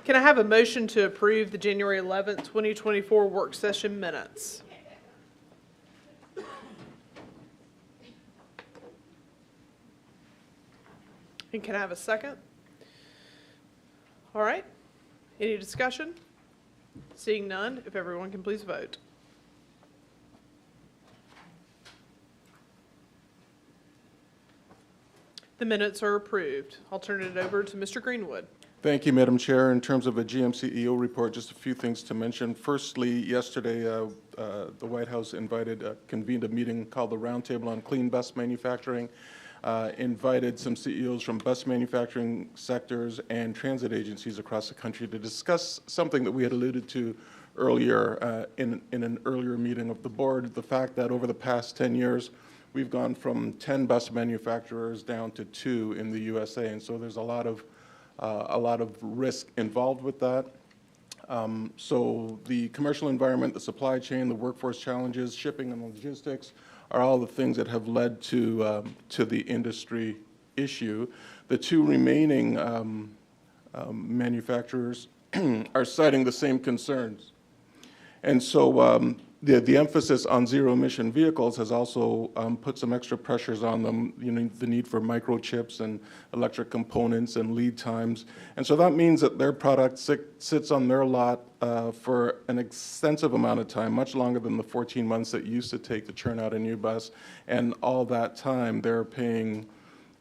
Can I have a motion to approve the January 11th, 2024 work session minutes? And can I have a second? All right. Any discussion? Seeing none, if everyone can please vote. The minutes are approved. I'll turn it over to Mr. Greenwood. Thank you, Madam Chair. In terms of a GMCEO report, just a few things to mention. Firstly, yesterday, the White House convened a meeting called the Roundtable on Clean Bus Manufacturing, invited some CEOs from bus manufacturing sectors and transit agencies across the country to discuss something that we had alluded to earlier in an earlier meeting of the board, the fact that over the past 10 years, we've gone from 10 bus manufacturers down to 2 in the USA, and so there's a lot of risk involved with that. So the commercial environment, the supply chain, the workforce challenges, shipping and logistics are all the things that have led to the industry issue. The 2 remaining manufacturers are citing the same concerns. And so the emphasis on zero-emission vehicles has also put some extra pressures on them, the need for microchips and electric components and lead times. And so that means that their product sits on their lot for an extensive amount of time, much longer than the 14 months that used to take to churn out a new bus. And all that time, they're paying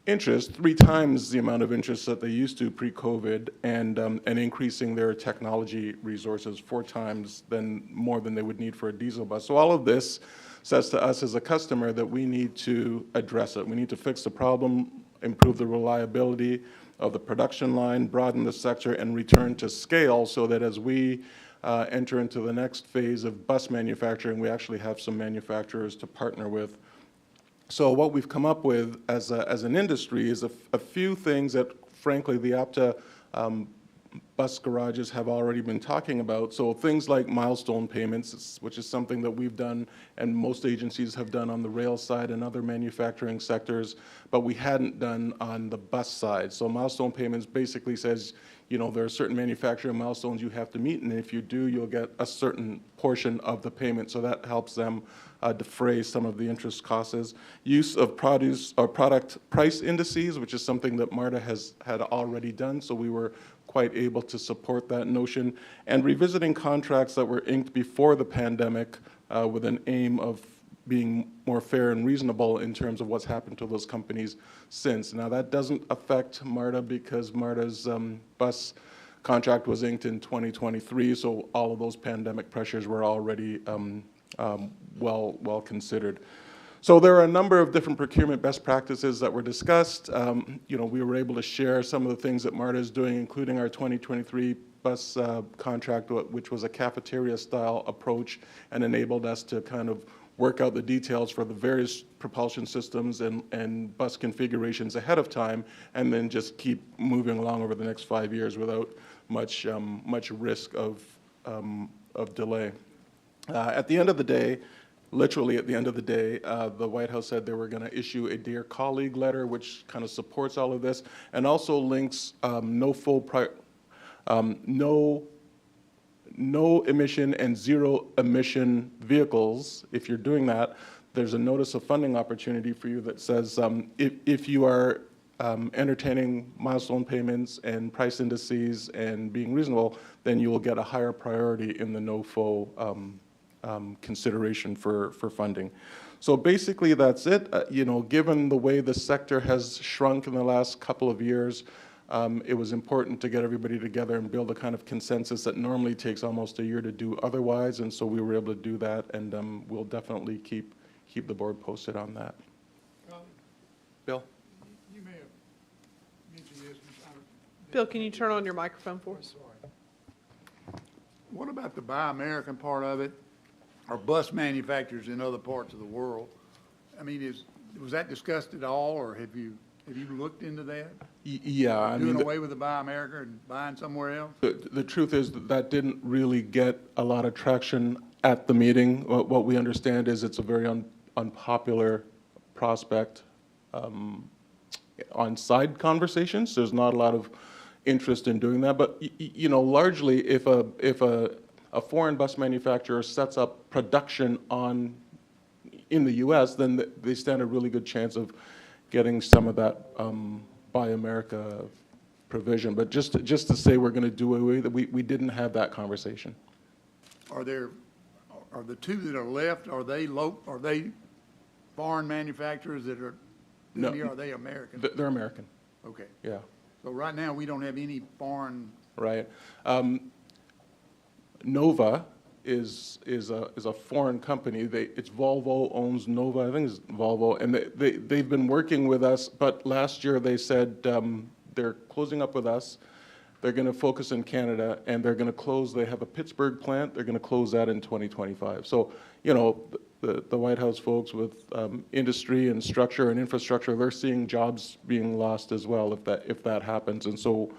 interest, 3 times the amount of interest that they used to pre-COVID, and increasing their technology resources 4 times more than they would need for a diesel bus. So all of this says to us as a customer that we need to address it. We need to fix the problem, improve the reliability of the production line, broaden the sector, and return to scale so that as we enter into the next phase of bus manufacturing, we actually have some manufacturers to partner with. So what we've come up with as an industry is a few things that, frankly, the APTA bus garages have already been talking about. So things like milestone payments, which is something that we've done and most agencies have done on the rail side and other manufacturing sectors, but we hadn't done on the bus side. So milestone payments basically says, there are certain manufacturing milestones you have to meet, and if you do, you'll get a certain portion of the payment. So that helps them defray some of the interest costs. Use of product price indices, which is something that MARTA had already done, so we were quite able to support that notion. And revisiting contracts that were inked before the pandemic with an aim of being more fair and reasonable in terms of what's happened to those companies since. Now that doesn't affect MARTA because MARTA's bus contract was inked in 2023, so all of those pandemic pressures were already well considered. So there are a number of different procurement best practices that were discussed. We were able to share some of the things that MARTA is doing, including our 2023 bus contract, which was a cafeteria-style approach and enabled us to kind of work out the details for the various propulsion systems and bus configurations ahead of time, and then just keep moving along over the next 5 years without much risk of delay. At the end of the day, literally at the end of the day, the White House said they were going to issue a Dear Colleague letter, which kind of supports all of this, and also links no emission and zero emission vehicles. If you're doing that, there's a notice of funding opportunity for you that says if you are entertaining milestone payments and price indices and being reasonable, then you will get a higher priority in the NOFO consideration for funding. So basically that's it. Given the way the sector has shrunk in the last couple of years, it was important to get everybody together and build a kind of consensus that normally takes almost a year to do otherwise, and so we were able to do that, and we'll definitely keep the board posted on that. Bill? You may have mentioned this. Bill, can you turn on your microphone for us? What about the Buy American part of it, or bus manufacturers in other parts of the world? I mean, was that discussed at all, or have you looked into that? Yeah. Doing away with the Buy America and buying somewhere else? The truth is that didn't really get a lot of traction at the meeting. What we understand is it's a very unpopular prospect on side conversations. There's not a lot of interest in doing that. But you know, largely, if a foreign bus manufacturer sets up production in the U.S., then they stand a really good chance of getting some of that Buy America provision. But just to say we're going to do away with it, we didn't have that conversation. Are the two that are left, are they foreign manufacturers that are, No. are they American? They're American, Okay. yeah, So right now, we don't have any foreign, right. Nova is a foreign company. It's Volvo owns Nova. I think it's Volvo, and they've been working with us. But last year they said they're closing up with us. They're going to focus in Canada, and they're going to close. They have a Pittsburgh plant. They're going to close that in 2025. So, you know, the White House folks with industry and structure and infrastructure, they're seeing jobs being lost as well if that happens. And so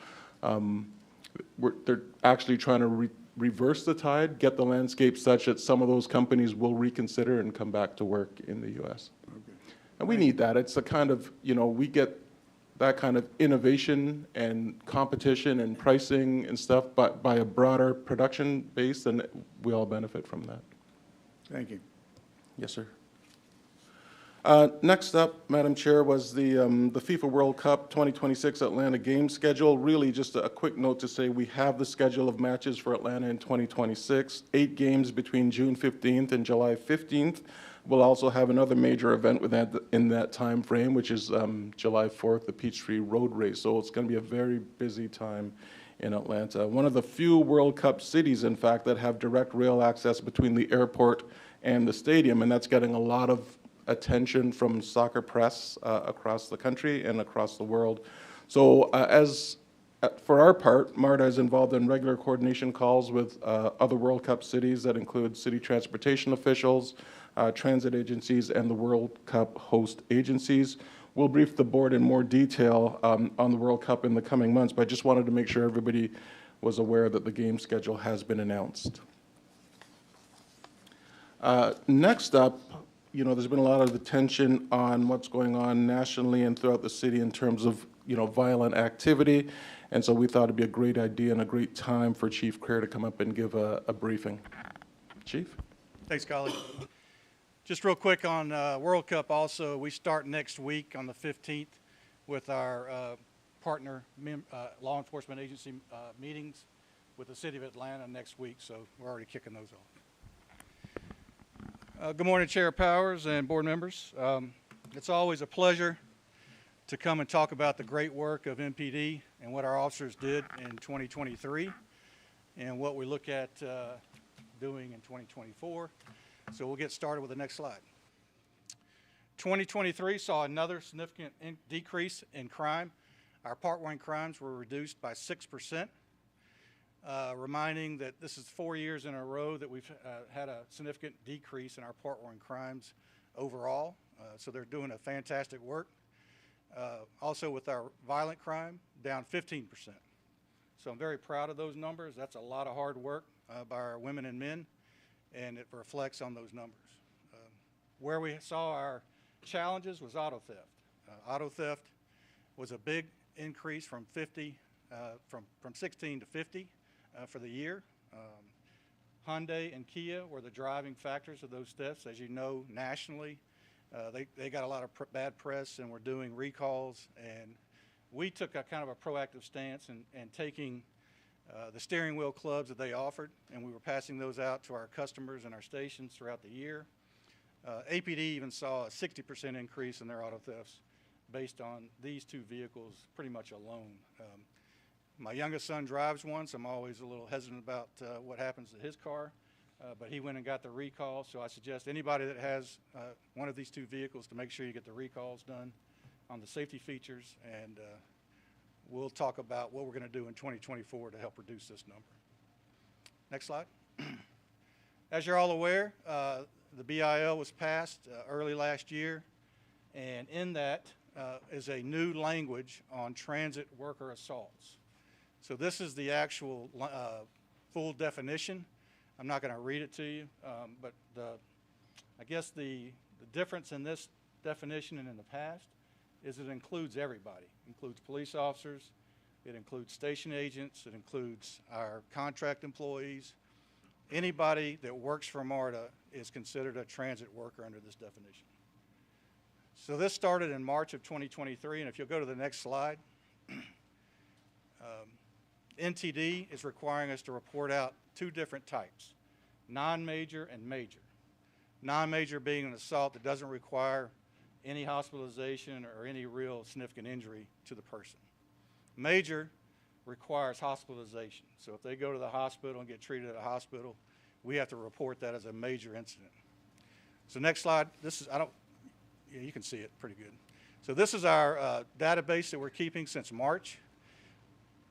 they're actually trying to reverse the tide, get the landscape such that some of those companies will reconsider and come back to work in the U.S. okay. And we need that. It's a kind of, you know, we get that kind of innovation and competition and pricing and stuff, but by a broader production base, then we all benefit from that. Thank you. Yes, sir. Next up, Madam Chair, was the FIFA World Cup 2026 Atlanta Games schedule. Really just a quick note to say we have the schedule of matches for Atlanta in 2026, 8 games between June 15th and July 15th. We'll also have another major event in that time frame, which is July 4th, the Peachtree Road Race. So it's going to be a very busy time in Atlanta. One of the few World Cup cities, in fact, that have direct rail access between the airport and the stadium, and that's getting a lot of attention from soccer press across the country and across the world. So for our part, MARTA is involved in regular coordination calls with other World Cup cities that include city transportation officials, transit agencies, and the World Cup host agencies. We'll brief the board in more detail on the World Cup in the coming months, but I just wanted to make sure everybody was aware that the game schedule has been announced. Next up, you know, there's been a lot of attention on what's going on nationally and throughout the city in terms of, you know, violent activity. And so we thought it'd be a great idea and a great time for Chief Crair to come up and give a briefing. Chief? Thanks, colleague. Just real quick on World Cup also, we start next week on the 15th with our partner law enforcement agency meetings with the City of Atlanta next week, so we're already kicking those off. Good morning, Chair Powers and board members. It's always a pleasure to come and talk about the great work of MPD and what our officers did in 2023 and what we look at doing in 2024. So we'll get started with the next slide. 2023 saw another significant decrease in crime. Our Part 1 crimes were reduced by 6%, reminding that this is 4 years in a row that we've had a significant decrease in our Part 1 crimes overall. So they're doing a fantastic work. Also with our violent crime, down 15%. So I'm very proud of those numbers. That's a lot of hard work by our women and men, and it reflects on those numbers. Where we saw our challenges was auto theft. Auto theft was a big increase from 16 to 50 for the year. Hyundai and Kia were the driving factors of those thefts. As you know, nationally, they got a lot of bad press and were doing recalls. And we took a kind of a proactive stance and taking the steering wheel clubs that they offered, and we were passing those out to our customers and our stations throughout the year. APD even saw a 60% increase in their auto thefts based on these two vehicles pretty much alone. My youngest son drives one, so I'm always a little hesitant about what happens to his car, but he went and got the recall, so I suggest anybody that has one of these two vehicles to make sure you get the recalls done on the safety features, and we'll talk about what we're going to do in 2024 to help reduce this number. Next slide. As you're all aware, the BIL was passed early last year, and in that is a new language on transit worker assaults. So this is the actual full definition. I'm not going to read it to you, but I guess the difference in this definition and in the past is it includes everybody. It includes police officers, It includes station agents. It includes our contract employees. Anybody that works for MARTA is considered a transit worker under this definition. So this started in March of 2023, and if you'll go to the next slide, NTD is requiring us to report out two different types, non-major and major. Non-major being an assault that doesn't require any hospitalization or any real significant injury to the person. Major requires hospitalization. So if they go to the hospital and get treated at a hospital, we have to report that as a major incident. So next slide, this is, yeah, you can see it pretty good. So this is our database that we're keeping since March.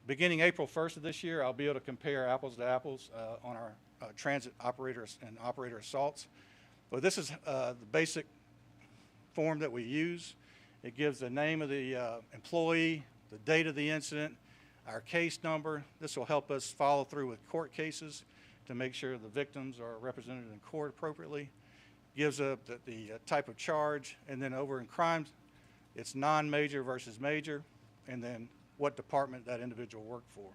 Beginning April 1st of this year, I'll be able to compare apples to apples on our transit operators and operator assaults. But this is the basic form that we use. It gives the name of the employee, the date of the incident, our case number. This will help us follow through with court cases to make sure the victims are represented in court appropriately. Gives the type of charge, and then over in crimes, it's non-major versus major, and then what department that individual worked for.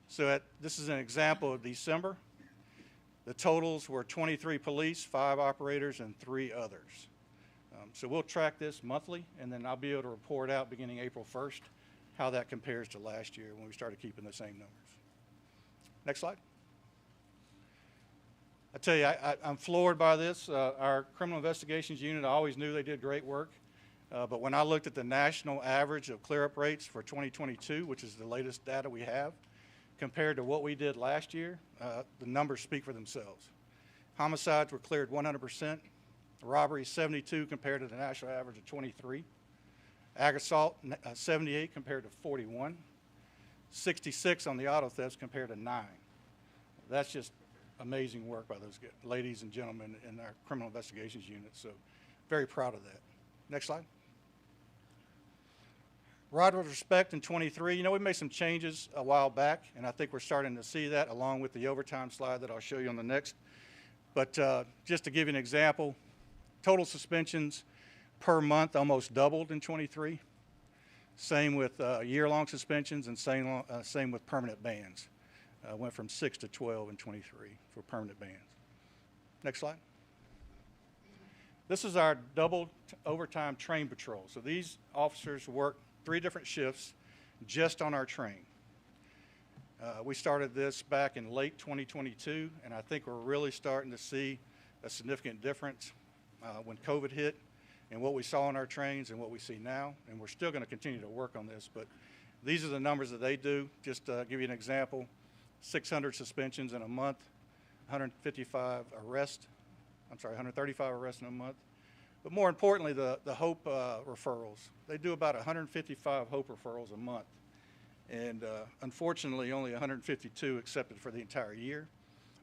So this is an example of December. The totals were 23 police, 5 operators, and 3 others. So we'll track this monthly, and then I'll be able to report out beginning April 1st how that compares to last year when we started keeping the same numbers. Next slide. I tell you, I'm floored by this. Our criminal investigations unit, I always knew they did great work. But when I looked at the national average of clear-up rates for 2022, which is the latest data we have, compared to what we did last year, the numbers speak for themselves. Homicides were cleared 100%. Robbery 72 compared to the national average of 23. Ag assault 78 compared to 41. 66 on the auto thefts compared to 9. That's just amazing work by those ladies and gentlemen in our criminal investigations unit. So very proud of that. Next slide. Ride with respect in 23. You know, we made some changes a while back, and I think we're starting to see that along with the overtime slide that I'll show you on the next. But just to give you an example, total suspensions per month almost doubled in 23. Same with year-long suspensions, and same with permanent bans. Went from 6 to 12 in 23 for permanent bans. Next slide. This is our double overtime train patrol. So these officers work 3 different shifts just on our train. We started this back in late 2022, and I think we're really starting to see a significant difference when COVID hit and what we saw on our trains and what we see now. And we're still going to continue to work on this, but these are the numbers that they do. Just to give you an example, 600 suspensions in a month, 135 arrests. 135 arrests in a month. But more importantly, the HOPE referrals. They do about 155 HOPE referrals a month. And unfortunately, only 152 accepted for the entire year,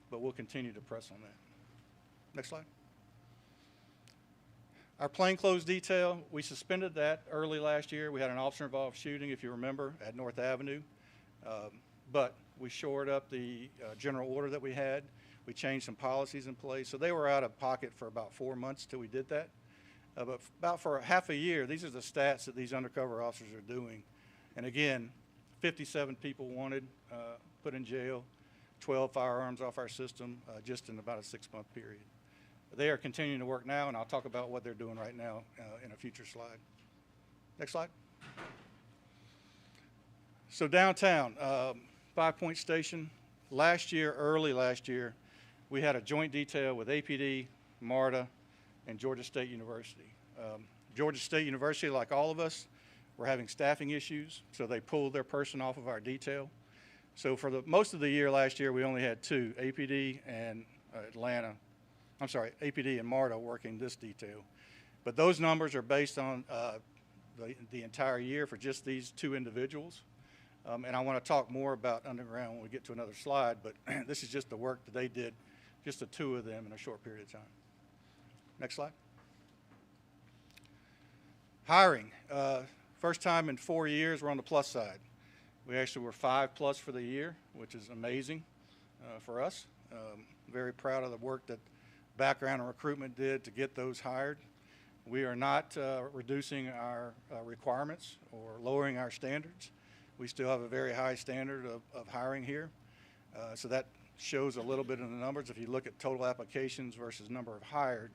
but we'll continue to press on that. Next slide. Our plainclothes detail, we suspended that early last year. We had an officer-involved shooting, if you remember, at North Avenue. But we shored up the general order that we had. We changed some policies in place. So they were out of pocket for about 4 months till we did that. But about for half a year, these are the stats that these undercover officers are doing. And again, 57 people wanted, put in jail, 12 firearms off our system just in about a 6-month period. They are continuing to work now, and I'll talk about what they're doing right now in a future slide. Next slide. So downtown, 5 Point Station. Last year, early last year, we had a joint detail with APD, MARTA, and Georgia State University. Georgia State University, like all of us, were having staffing issues, so they pulled their person off of our detail. So for most of the year last year, we only had 2, APD and APD and MARTA working this detail. But those numbers are based on the entire year for just these 2 individuals. And I want to talk more about underground when we get to another slide, but this is just the work that they did, just the 2 of them in a short period of time. Next slide. Hiring. First time in 4 years, we're on the plus side. We actually were 5+ for the year, which is amazing for us. Very proud of the work that background and recruitment did to get those hired. We are not reducing our requirements or lowering our standards. We still have a very high standard of hiring here. So that shows a little bit in the numbers. If you look at total applications versus number of hired,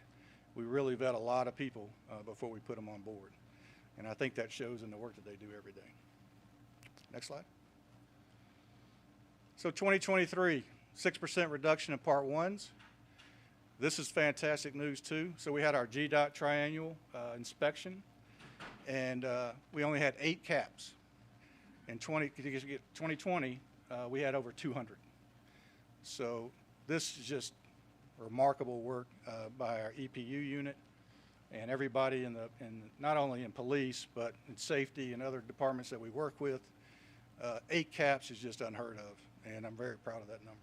we really vet a lot of people before we put them on board. And I think that shows in the work that they do every day. Next slide. So 2023, 6% reduction in Part 1s. This is fantastic news too. So we had our GDOT triannual inspection, and we only had 8 caps. In 2020, we had over 200. So this is just remarkable work by our EPU unit and everybody not only in police, but in safety and other departments that we work with. 8 caps is just unheard of, and I'm very proud of that number.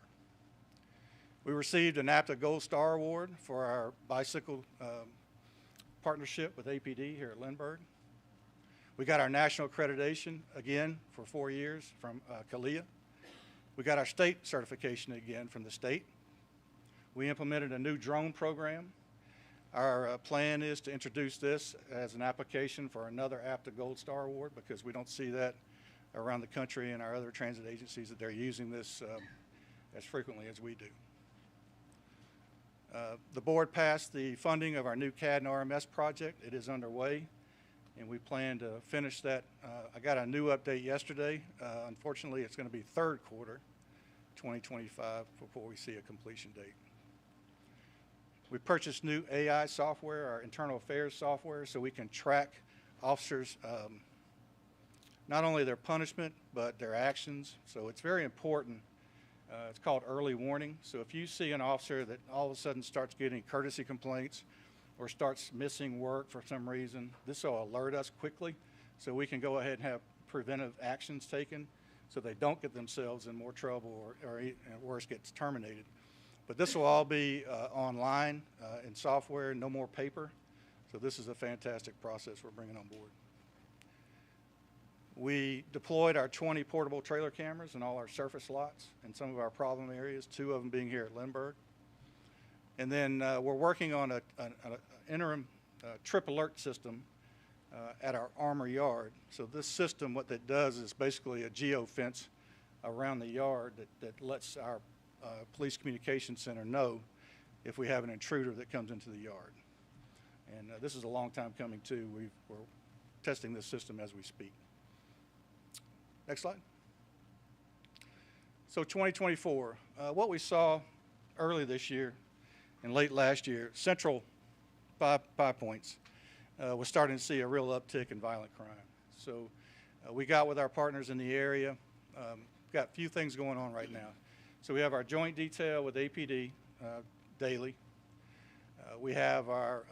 We received an APTA Gold Star Award for our bicycle partnership with APD here at Lindbergh. We got our national accreditation again for 4 years from CALIA. We got our state certification again from the state. We implemented a new drone program. Our plan is to introduce this as an application for another APTA Gold Star Award, because we don't see that around the country and our other transit agencies that they're using this as frequently as we do. The board passed the funding of our new CAD and RMS project. It is underway, and we plan to finish that. I got a new update yesterday. Unfortunately, it's going to be third quarter 2025 before we see a completion date. We purchased new AI software, our internal affairs software, so we can track officers, not only their punishment, but their actions. So it's very important. It's called early warning. So if you see an officer that all of a sudden starts getting courtesy complaints or starts missing work for some reason, this will alert us quickly so we can go ahead and have preventive actions taken so they don't get themselves in more trouble or worse, gets terminated. But this will all be online in software, no more paper. So this is a fantastic process we're bringing on board. We deployed our 20 portable trailer cameras in all our surface lots in some of our problem areas, 2 of them being here at Lindbergh. And then we're working on an interim trip alert system at our armor yard. So this system, what that does is basically a geofence around the yard that lets our police communication center know if we have an intruder that comes into the yard. And this is a long time coming too. We're testing this system as we speak. Next slide. So 2024, what we saw early this year and late last year, central 5 points, we're starting to see a real uptick in violent crime. So we got with our partners in the area, got a few things going on right now. So we have our joint detail with APD daily. We have our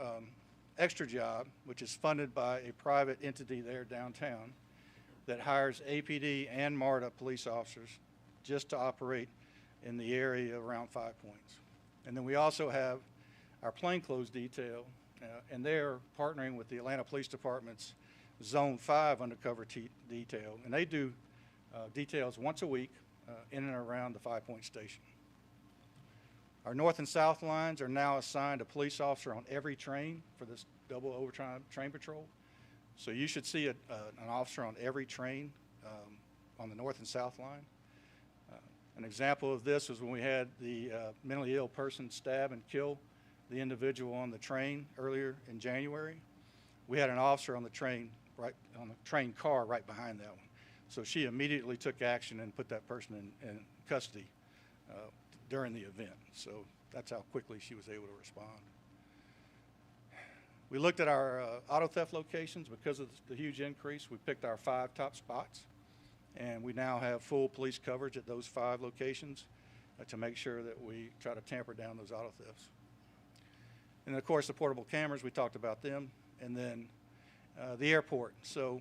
extra job, which is funded by a private entity there downtown that hires APD and MARTA police officers just to operate in the area around 5 points. And then we also have our plainclothes detail, and they're partnering with the Atlanta Police Department's Zone 5 undercover detail, and they do details once a week in and around the 5 Point station. Our north and south lines are now assigned a police officer on every train for this double overtime train patrol. So you should see an officer on every train on the north and south line. An example of this was when we had the mentally ill person stab and kill the individual on the train earlier in January. We had an officer on the train, right on the train car right behind that one. So she immediately took action and put that person in custody during the event. So that's how quickly she was able to respond. We looked at our auto theft locations. Because of the huge increase, we picked our 5 top spots, and we now have full police coverage at those 5 locations to make sure that we try to tamper down those auto thefts. And of course, the portable cameras, we talked about them, and then the airport. So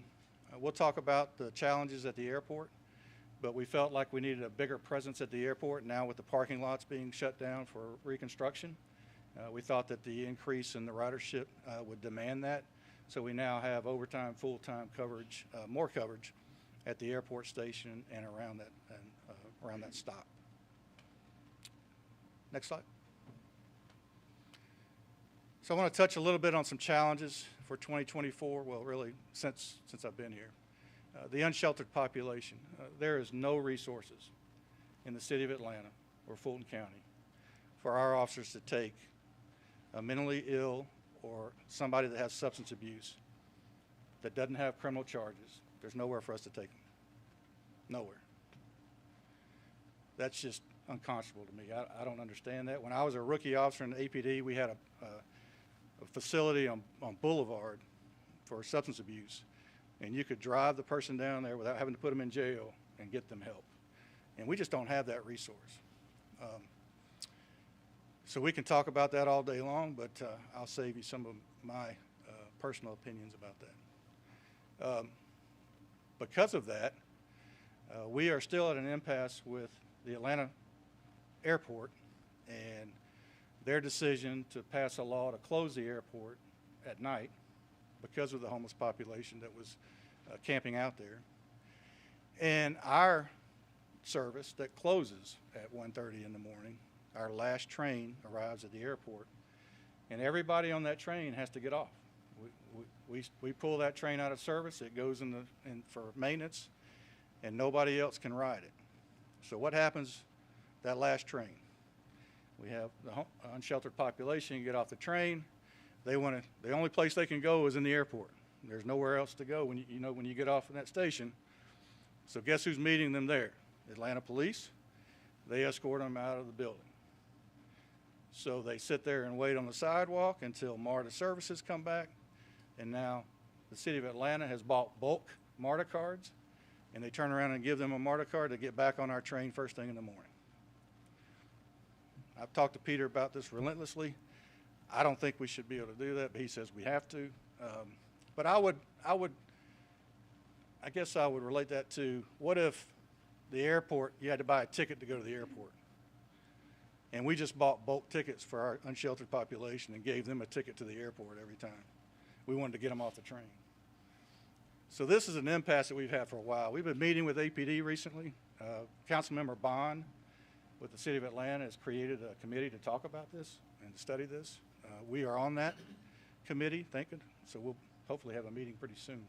we'll talk about the challenges at the airport, but we felt like we needed a bigger presence at the airport now with the parking lots being shut down for reconstruction. We thought that the increase in the ridership would demand that, so we now have overtime, full-time coverage, more coverage at the airport station and around that stop. Next slide. So I want to touch a little bit on some challenges for 2024. Well, really, since I've been here. The unsheltered population. There is no resources in the city of Atlanta or Fulton County for our officers to take a mentally ill or somebody that has substance abuse that doesn't have criminal charges. There's nowhere for us to take them. Nowhere. That's just unconscionable to me. I don't understand that. When I was a rookie officer in the APD, we had a facility on Boulevard for substance abuse, and you could drive the person down there without having to put them in jail and get them help. And we just don't have that resource. So we can talk about that all day long, but I'll save you some of my personal opinions about that. Because of that, we are still at an impasse with the Atlanta airport and their decision to pass a law to close the airport at night because of the homeless population that was camping out there. And our service that closes at 1:30 in the morning, our last train arrives at the airport, and everybody on that train has to get off. We pull that train out of service, it goes in for maintenance, and nobody else can ride it. So what happens that last train? We have the unsheltered population get off the train. The only place they can go is in the airport. There's nowhere else to go when you get off in that station. So guess who's meeting them there? Atlanta police. They escort them out of the building. So they sit there and wait on the sidewalk until MARTA services come back. And now the city of Atlanta has bought bulk MARTA cards, and they turn around and give them a MARTA card to get back on our train first thing in the morning. I've talked to Peter about this relentlessly. I don't think we should be able to do that, but he says we have to. But I guess I would relate that to, what if the airport, you had to buy a ticket to go to the airport, and we just bought bulk tickets for our unsheltered population and gave them a ticket to the airport every time we wanted to get them off the train. So this is an impasse that we've had for a while. We've been meeting with APD recently. Councilmember Bond with the city of Atlanta has created a committee to talk about this and to study this. We are on that committee, so we'll hopefully have a meeting pretty soon.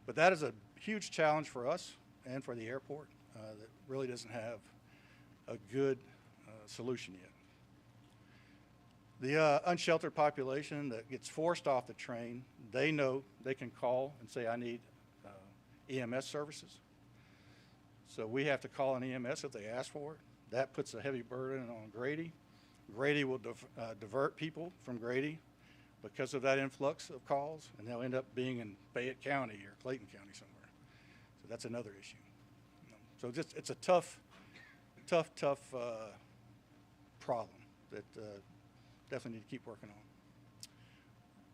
But that is a huge challenge for us and for the airport that really doesn't have a good solution yet. The unsheltered population that gets forced off the train, they know they can call and say, I need EMS services. So we have to call an EMS if they ask for it. That puts a heavy burden on Grady. Grady will divert people from Grady because of that influx of calls, and they'll end up being in Fayette County or Clayton County somewhere. So that's another issue. So it's a tough problem that definitely need to keep working on.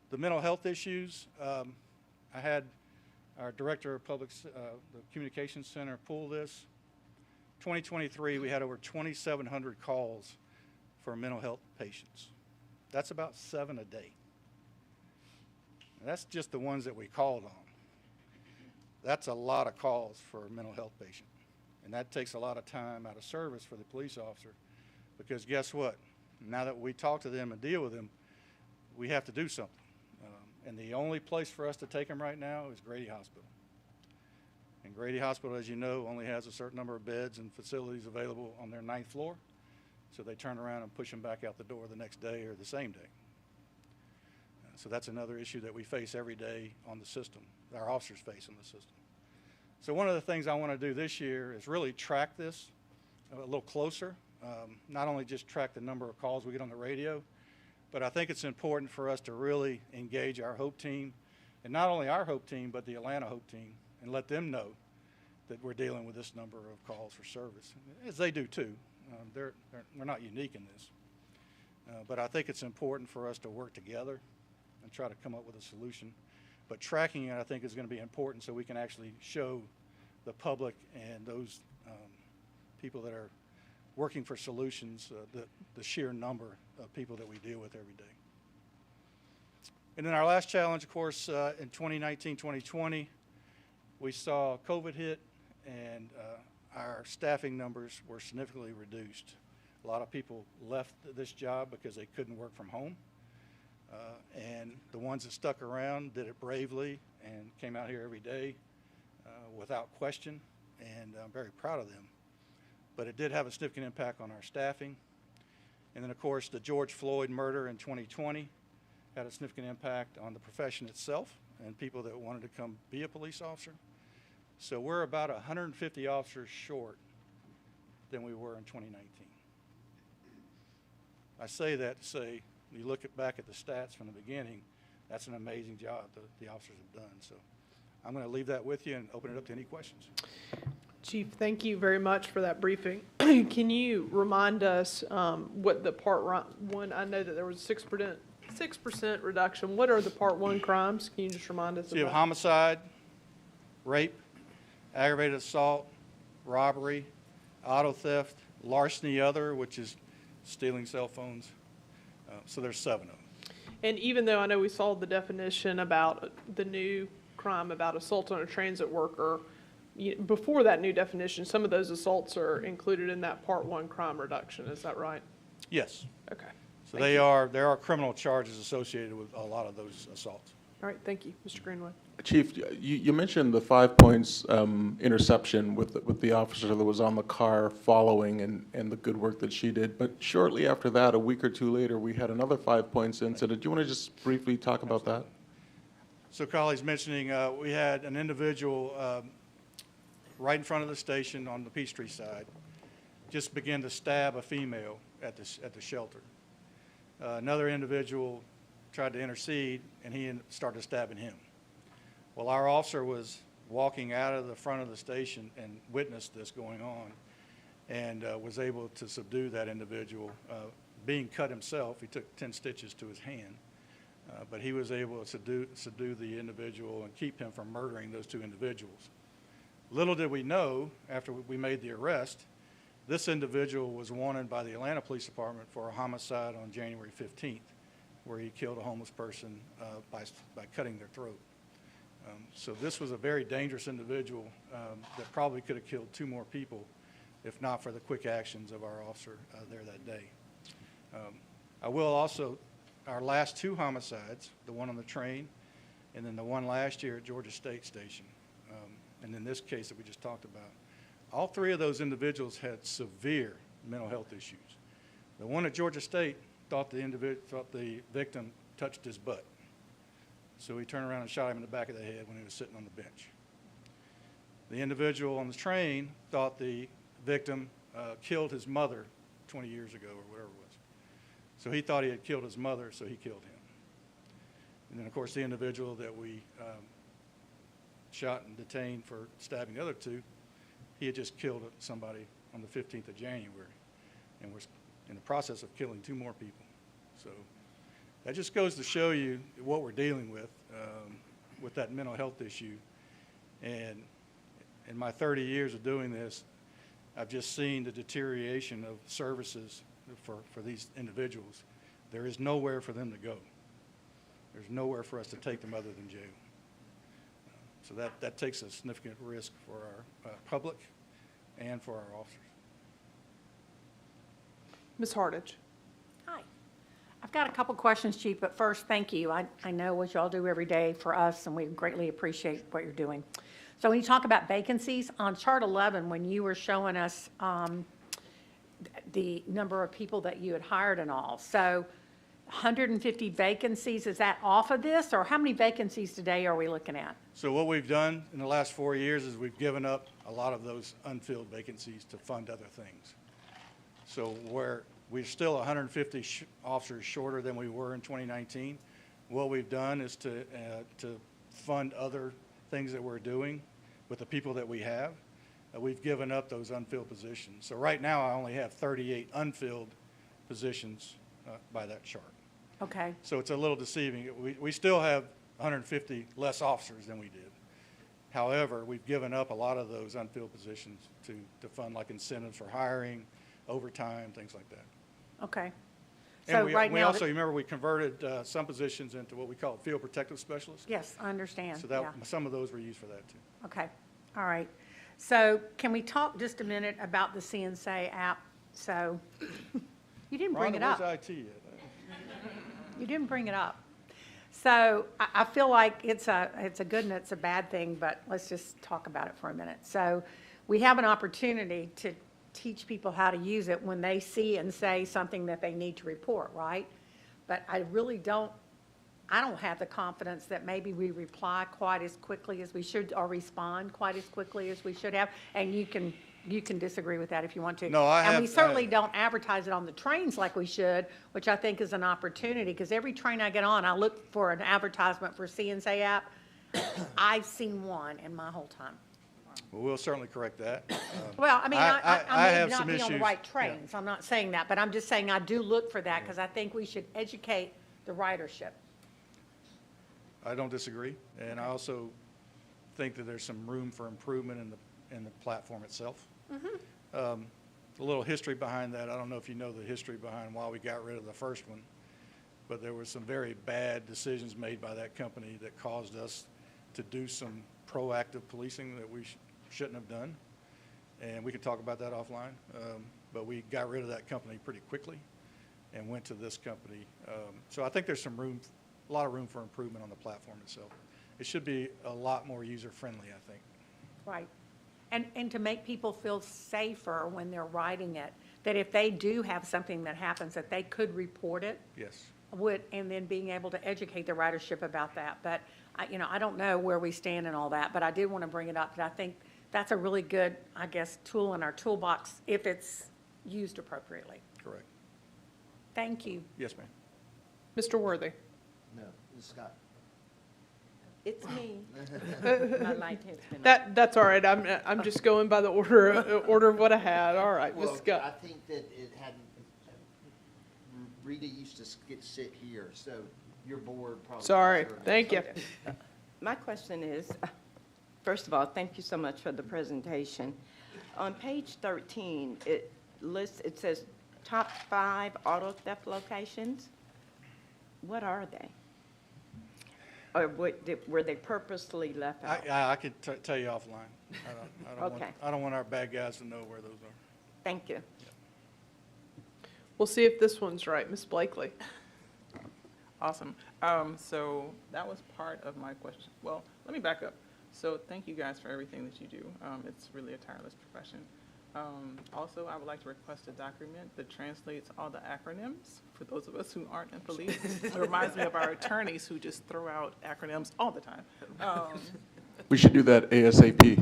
The mental health issues, I had our director of the communications center pull this. 2023, we had over 2,700 calls for mental health patients. That's about 7 a day. And that's just the ones that we called on. That's a lot of calls for a mental health patient. And that takes a lot of time out of service for the police officer, because guess what? Now that we talk to them and deal with them, we have to do something. And the only place for us to take them right now is Grady Hospital. And Grady Hospital, as you know, only has a certain number of beds and facilities available on their 9th floor. So they turn around and push them back out the door the next day or the same day. So that's another issue that we face every day on the system, our officers face on the system. So one of the things I want to do this year is really track this a little closer. Not only just track the number of calls we get on the radio, but I think it's important for us to really engage our HOPE team, and not only our HOPE team, but the Atlanta HOPE team, and let them know that we're dealing with this number of calls for service, as they do too. We're not unique in this. But I think it's important for us to work together and try to come up with a solution. But tracking it, I think, is going to be important so we can actually show the public and those people that are working for solutions the sheer number of people that we deal with every day. And then our last challenge, of course, in 2019, 2020, we saw COVID hit, and our staffing numbers were significantly reduced. A lot of people left this job because they couldn't work from home. And the ones that stuck around did it bravely and came out here every day without question, and I'm very proud of them. But it did have a significant impact on our staffing. And then, of course, the George Floyd murder in 2020 had a significant impact on the profession itself and people that wanted to come be a police officer. So we're about 150 officers short than we were in 2019. I say that to say, you look back at the stats from the beginning, that's an amazing job the officers have done. So I'm going to leave that with you and open it up to any questions. Chief, thank you very much for that briefing. Can you remind us what the Part 1, I know that there was a 6% reduction. What are the Part 1 crimes? Can you just remind us So you have about? homicide, rape, aggravated assault, robbery, auto theft, larceny other, which is stealing cell phones. So there's 7 of them. And even though I know we saw the definition about the new crime about assault on a transit worker, before that new definition, some of those assaults are included in that Part 1 crime reduction. Is that right? Yes. Okay. So Thank you. there are criminal charges associated with a lot of those assaults. All right. Thank you, Mr. Greenwood. Chief, you mentioned the 5 points interception with the officer that was on the car following and the good work that she did. But shortly after that, a week or two later, we had another 5 points incident. Do you want to just briefly talk about that? So colleagues mentioning, we had an individual right in front of the station on the Peachtree side just began to stab a female at the shelter. Another individual tried to intercede, and he started stabbing him. Well, our officer was walking out of the front of the station and witnessed this going on, and was able to subdue that individual. Being cut himself, he took 10 stitches to his hand, but he was able to subdue the individual and keep him from murdering those 2 individuals. Little did we know, after we made the arrest, this individual was wanted by the Atlanta Police Department for a homicide on January 15th, where he killed a homeless person by cutting their throat. So this was a very dangerous individual that probably could have killed 2 more people if not for the quick actions of our officer there that day. I will also, our last 2 homicides, the one on the train and then the one last year at Georgia State Station, and in this case that we just talked about, all 3 of those individuals had severe mental health issues. The one at Georgia State thought the victim touched his butt. So he turned around and shot him in the back of the head when he was sitting on the bench. The individual on the train thought the victim killed his mother 20 years ago or whatever it was. So he thought he had killed his mother, so he killed him. And then, of course, the individual that we shot and detained for stabbing the other 2, he had just killed somebody on the 15th of January and was in the process of killing 2 more people. So that just goes to show you what we're dealing with that mental health issue. And in my 30 years of doing this, I've just seen the deterioration of services for these individuals. There is nowhere for them to go. There's nowhere for us to take them other than jail. So that takes a significant risk for our public and for our officers. Ms. Hardage. Hi. I've got a couple questions, Chief, but first, thank you. I know what y'all do every day for us, and we greatly appreciate what you're doing. So when you talk about vacancies, on Chart 11, when you were showing us the number of people that you had hired and all, so 150 vacancies, is that off of this, or how many vacancies today are we looking at? So what we've done in the last 4 years is we've given up a lot of those unfilled vacancies to fund other things. So where we're still 150 officers shorter than we were in 2019, what we've done is to fund other things that we're doing with the people that we have. We've given up those unfilled positions. So right now I only have 38 unfilled positions by that chart. Okay. So it's a little deceiving. We still have 150 less officers than we did. However, we've given up a lot of those unfilled positions to fund like incentives for hiring, overtime, things like that. Okay. And So right we now, also, remember, we converted some positions into what we call field protective specialists. yes, I understand. So that Yeah. some of those were used for that too. Okay. All right. So can we talk just a minute about the CNSA app? So you didn't bring it Rhonda, up. where's IT at? You didn't bring it up. So I feel like it's a good and it's a bad thing, but let's just talk about it for a minute. So we have an opportunity to teach people how to use it when they see and say something that they need to report, right? But I don't have the confidence that maybe we reply quite as quickly as we should or respond quite as quickly as we should have. And you can disagree with that if you want to. No, And we certainly don't advertise it on the trains like we should, which I think is an opportunity, because every train I get on, I look for an advertisement for CNSA app. I've seen one in my whole time. Well, we'll certainly correct that. Well, I mean, I may have not some be on the issues. right Yeah. trains, I'm not saying that, but I'm just saying I do look for that, because I think we should educate the ridership. I don't disagree, and I also think that there's some room for improvement in the platform itself. A little history behind that. I don't know if you know the history behind why we got rid of the first one, but there were some very bad decisions made by that company that caused us to do some proactive policing that we shouldn't have done, and we can talk about that offline. But we got rid of that company pretty quickly and went to this company. So I think there's a lot of room for improvement on the platform itself. It should be a lot more user-friendly, I think. Right. And to make people feel safer when they're riding it, that if they do have something that happens, that they could report it, Yes. and then being able to educate the ridership about that. But, I don't know where we stand and all that, but I did want to bring it up, that I think that's a really good, I guess, tool in our toolbox if it's used appropriately. Correct. Thank you. Yes, ma'am. Mr. Worthy? No, Scott. It's me. My light has been on. That's all right. I'm just going by the order of what I had. All right, Ms. Well, I Scott. think that it hadn't, Rita used to sit here, so your board probably. Sorry. deserved it. Thank you. My question is, first of all, thank you so much for the presentation. On page 13, it says top 5 auto theft locations. What are they? Or were they purposely left out? I could tell you offline. Okay. I don't want our bad guys to know where those are. Thank you. We'll see if this one's right. Ms. Blakely? Awesome. So that was part of my question. Well, let me back up. So thank you guys for everything that you do. It's really a tireless profession. Also, I would like to request a document that translates all the acronyms for those of us who aren't in police. It reminds me of our attorneys who just throw out acronyms all the time. We should do that ASAP.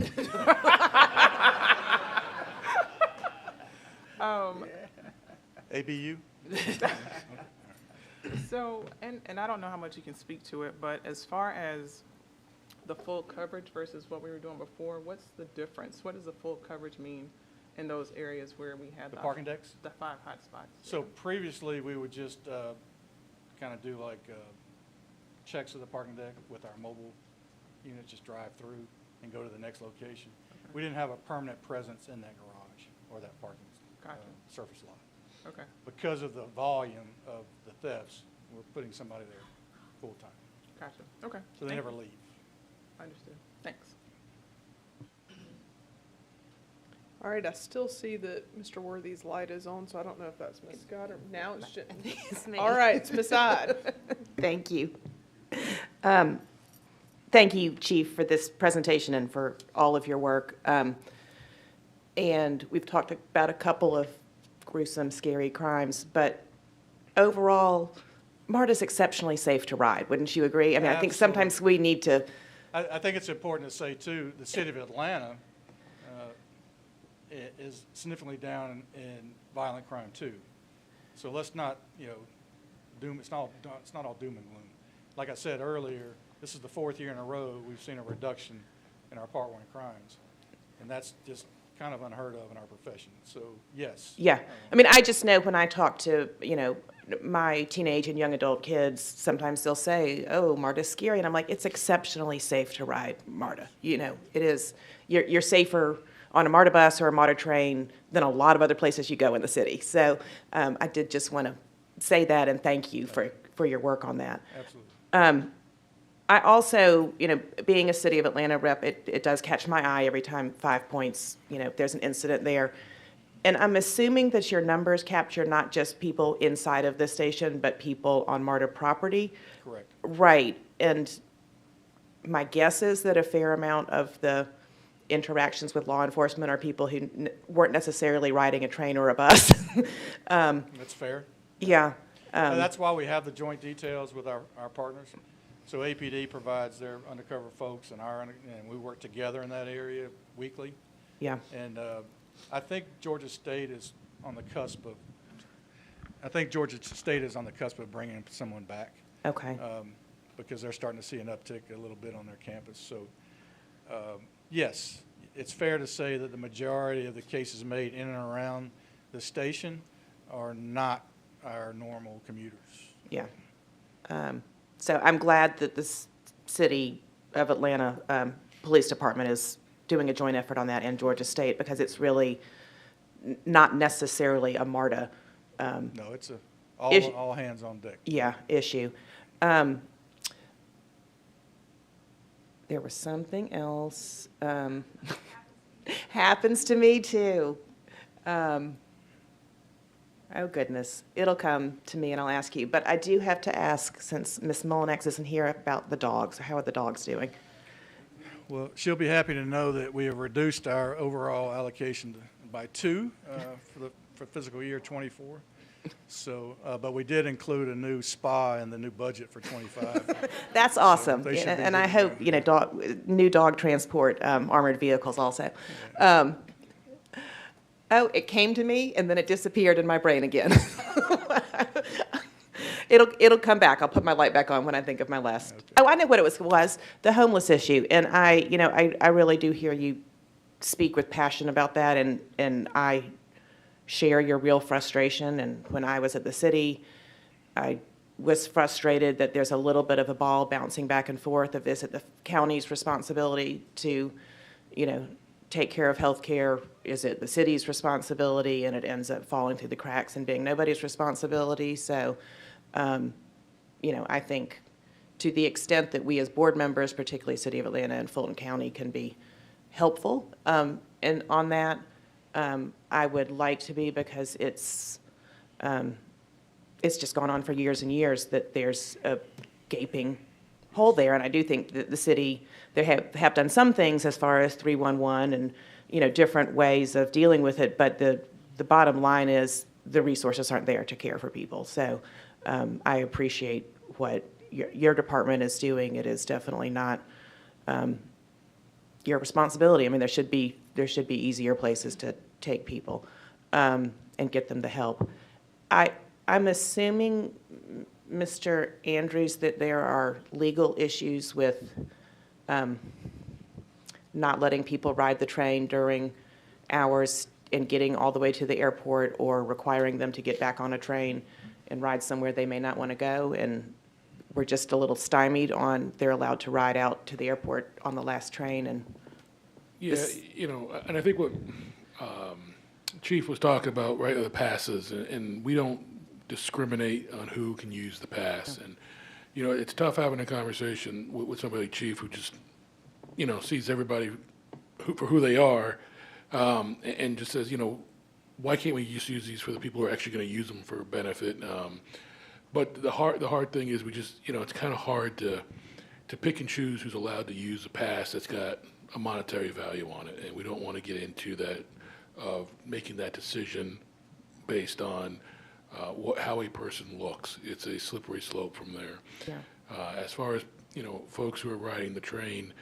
ABU? So, and I don't know how much you can speak to it, but as far as the full coverage versus what we were doing before, what's the difference? What does the full coverage mean in those areas where we had The parking decks? the 5 hot spots? So previously, we would just kind of do like checks of the parking deck with our mobile unit, just drive through and go to the next location. We didn't have a permanent presence in that garage or that parking Gotcha. surface lot. Okay, Because of the volume of the thefts, we're putting somebody there full-time. gotcha. Okay. So they Thank never you. leave. Understood. Thanks. All right, I still see that Mr. Worthy's light is on, so I don't know if that's Ms. Scott or now it's Jen. It's me. All right, it's Ms. Ide. Thank you. Thank you, Chief, for this presentation and for all of your work. And we've talked about a couple of gruesome, scary crimes, but overall, MARTA's exceptionally safe to ride, wouldn't you agree? I mean, I think sometimes we need to, I think it's important to say, too, the city of Atlanta is significantly down in violent crime, too. So let's not, doom, it's not all doom and gloom. Like I said earlier, this is the 4th year in a row we've seen a reduction in our Part 1 crimes. And that's just kind of unheard of in our profession. So, yes. yeah. I mean, I just know when I talk to, my teenage and young adult kids, sometimes they'll say, oh, MARTA's scary. And I'm like, it's exceptionally safe to ride MARTA. It is, you're safer on a MARTA bus or a MARTA train than a lot of other places you go in the city. So I did just want to say that and thank you for your work on that. Absolutely. I also, being a City of Atlanta rep, it does catch my eye every time 5 Points, there's an incident there. And I'm assuming that your numbers capture not just people inside of the station, but people on MARTA property? Correct. Right, and my guess is that a fair amount of the interactions with law enforcement are people who weren't necessarily riding a train or a bus. That's fair. Yeah. And that's why we have the joint details with our partners. So APD provides their undercover folks and and we work together in that area weekly. Yeah. And I think Georgia State is on the cusp of bringing someone back. Okay. Because they're starting to see an uptick a little bit on their campus. So, yes, it's fair to say that the majority of the cases made in and around the station are not our normal commuters. Yeah. So I'm glad that the city of Atlanta Police Department is doing a joint effort on that, and Georgia State, because it's really not necessarily a MARTA No, it's Issue. all hands on deck. issue. There was something else. Happens to me too. Oh, goodness. It'll come to me and I'll ask you. But I do have to ask, since Ms. Mullinex isn't here, about the dogs. How are the dogs doing? Well, she'll be happy to know that we have reduced our overall allocation by 2 for fiscal year '24. So, but we did include a new spa in the new budget for '25. That's awesome. they should be And I good to hope, new dog transport, armored vehicles also. Oh, it came to me and then it disappeared in my brain again. It'll come back. I'll put my light back on when I think of my last. Okay. Oh, I know what it was the homeless issue. And I really do hear you speak with passion about that, and I share your real frustration. And when I was at the city, I was frustrated that there's a little bit of a ball bouncing back and forth of, is it the county's responsibility to, take care of health care? Is it the city's responsibility? And it ends up falling through the cracks and being nobody's responsibility. So, I think to the extent that we as board members, particularly City of Atlanta and Fulton County, can be helpful and on that, I would like to be, because it's just gone on for years and years that there's a gaping hole there. And I do think that the city, they have done some things as far as 311 and, different ways of dealing with it. But the bottom line is the resources aren't there to care for people. So I appreciate what your department is doing. It is definitely not your responsibility. I mean, there should be easier places to take people and get them the help. I'm assuming, Mr. Andrews, that there are legal issues with not letting people ride the train during hours and getting all the way to the airport, or requiring them to get back on a train and ride somewhere they may not want to go. And we're just a little stymied on they're allowed to ride out to the airport on the last train. And yeah, and I think what Chief was talking about, right, are the passes, and we don't discriminate on who can use the pass. And, it's tough having a conversation with somebody like Chief, who just, sees everybody for who they are, and just says, why can't we just use these for the people who are actually going to use them for benefit? But the hard thing is we just, it's kind of hard to pick and choose who's allowed to use a pass that's got a monetary value on it. And we don't want to get into that, of making that decision based on how a person looks. It's a slippery slope from there. yeah. As far as, folks who are riding the train,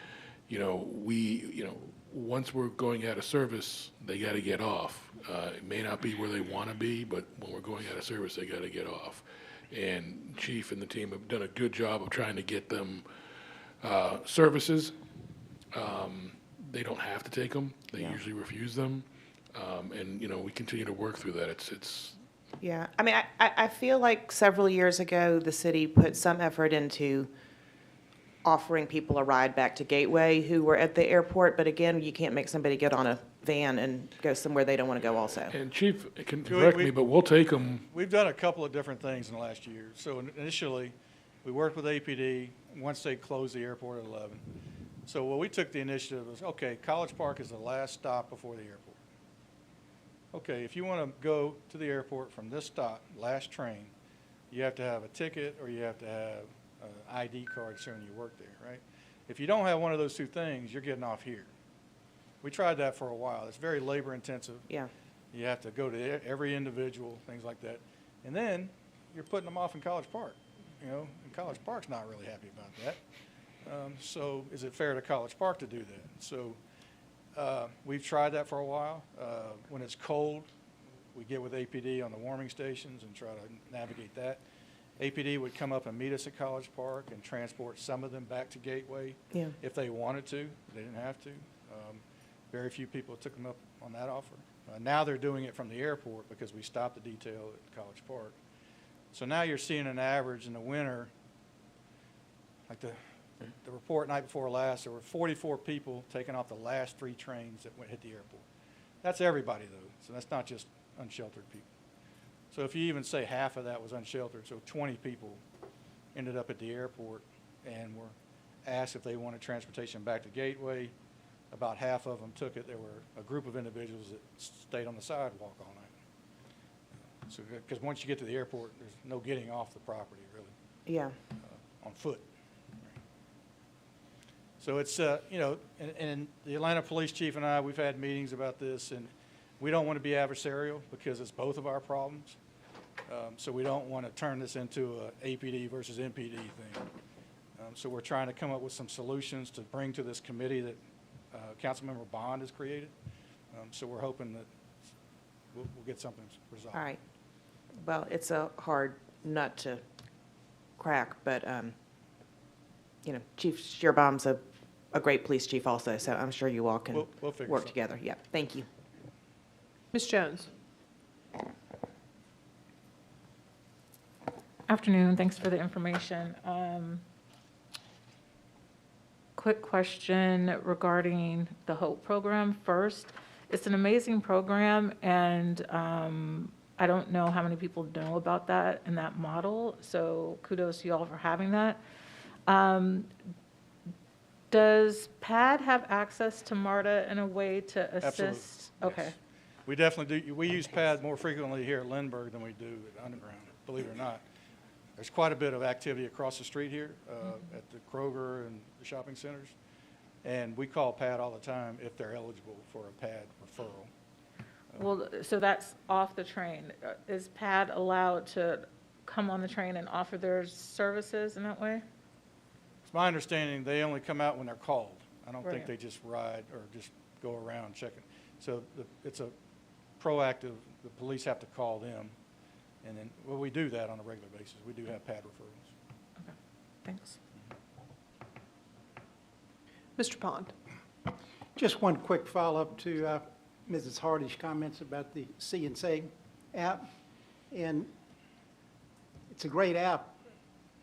once we're going out of service, they got to get off. It may not be where they want to be, but when we're going out of service, they got to get off. And Chief and the team have done a good job of trying to get them services. They don't have to take them. They usually refuse them. And, we continue to work through that. It's Yeah, I mean, I feel like several years ago, the city put some effort into offering people a ride back to Gateway who were at the airport, but again, you can't make somebody get on a van and go somewhere they don't want to go also. And Chief can correct me, but we'll take them. We've done a couple of different things in the last year. So initially, we worked with APD once they closed the airport at 11. So what we took the initiative was, okay, College Park is the last stop before the airport. okay, if you want to go to the airport from this stop, last train, you have to have a ticket or you have to have an ID card showing you work there, right? If you don't have one of those two things, you're getting off here. We tried that for a while. It's very labor intensive. Yeah. You have to go to every individual, things like that. And then you're putting them off in College Park. You know, and College Park's not really happy about that. So is it fair to College Park to do that? So we've tried that for a while. When it's cold, we get with APD on the warming stations and try to navigate that. APD would come up and meet us at College Park and transport some of them back to Gateway if they wanted to. They didn't have to. Very few people took them up on that offer. Now they're doing it from the airport because we stopped the detail at College Park. So now you're seeing an average in the winter, like the report night before last, there were 44 people taking off the last 3 trains that hit the airport. That's everybody, though, so that's not just unsheltered people. So if you even say half of that was unsheltered, so 20 people ended up at the airport and were asked if they wanted transportation back to Gateway. About half of them took it. There were a group of individuals that stayed on the sidewalk all night. So, because once you get to the airport, there's no getting off the property, really. Yeah. On foot. So it's, you know, and the Atlanta Police Chief and I, we've had meetings about this, and we don't want to be adversarial because it's both of our problems. So we don't want to turn this into a APD versus MPD thing. So we're trying to come up with some solutions to bring to this committee that Councilmember Bond has created. So we're hoping that we'll get something resolved. All right. Well, it's a hard nut to crack, but, you know, Chief Shearbaum's a great police chief also, so I'm sure you all can We'll figure work something. together. Yeah, thank you. Ms. Jones? Afternoon, thanks for the information. Quick question regarding the HOPE program first. It's an amazing program, and I don't know how many people know about that and that model, so kudos to you all for having that. Does PAD have access to MARTA in a way to assist? Absolutely, Okay. yes. We definitely do. We use PAD more frequently here at Lindbergh than we do at Underground, believe it or not. There's quite a bit of activity across the street here at the Kroger and the shopping centers. And we call PAD all the time if they're eligible for a PAD referral. Well, so that's off the train. Is PAD allowed to come on the train and offer their services in that way? It's my understanding they only come out when they're called. I don't think Right. they just ride or just go around checking. So it's a proactive, the police have to call them. And then, well, we do that on a regular basis. We do have PAD referrals. Okay, thanks. Mr. Pond? Just one quick follow-up to Mrs. Hardy's comments about the CNC app. And it's a great app,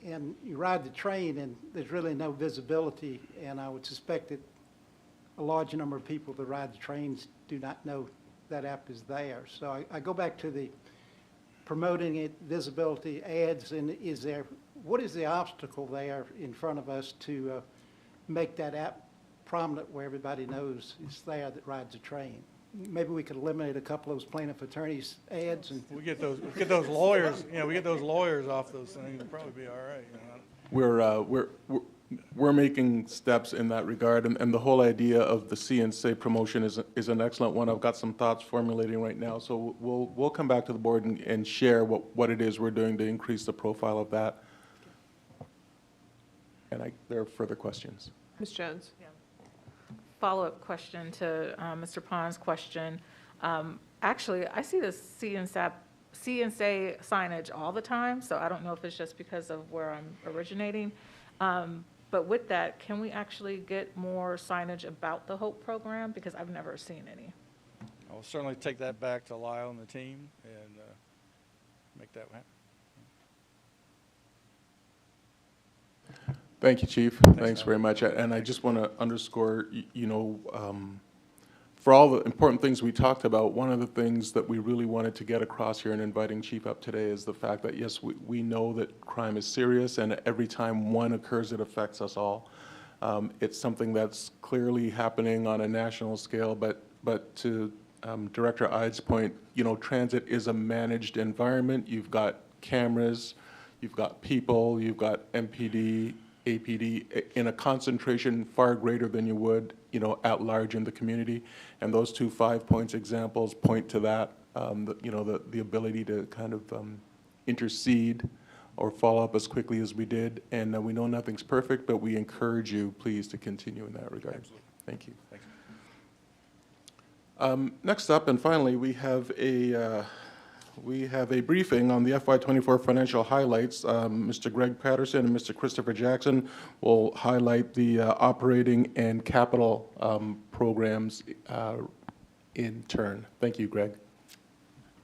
and you ride the train, and there's really no visibility, and I would suspect that a large number of people that ride the trains do not know that app is there. So I go back to the promoting it, visibility, ads, and what is the obstacle there in front of us to make that app prominent where everybody knows it's there that rides a train? Maybe we could eliminate a couple of those plaintiff attorneys' ads and. We get those lawyers, you know, we get those lawyers off those things, it'll probably be all right, you know. We're making steps in that regard, and the whole idea of the CNC promotion is an excellent one. I've got some thoughts formulating right now, so we'll come back to the board and share what it is we're doing to increase the profile of that. And there are further questions. Ms. Jones? Follow-up question to Mr. Pond's question. Actually, I see the CNSA signage all the time, so I don't know if it's just because of where I'm originating. But with that, can we actually get more signage about the HOPE program? Because I've never seen any. I'll certainly take that back to Lyle and the team and make that happen. Thank you, Chief. Thanks very much. And I just want to underscore, for all the important things we talked about, one of the things that we really wanted to get across here in inviting Chief up today is the fact that, yes, we know that crime is serious, and every time one occurs, it affects us all. It's something that's clearly happening on a national scale, but to Director Ide's point, you know, transit is a managed environment. You've got cameras, you've got people, you've got MPD, APD in a concentration far greater than you would, you know, at large in the community. And those two 5 points examples point to that, you know, the ability to kind of intercede or follow up as quickly as we did. And we know nothing's perfect, but we encourage you, please, to continue in that regard. Absolutely. Thank you. Thanks. Next up, and finally, we have a briefing on the FY24 financial highlights. Mr. Greg Patterson and Mr. Christopher Jackson will highlight the operating and capital programs in turn. Thank you, Greg.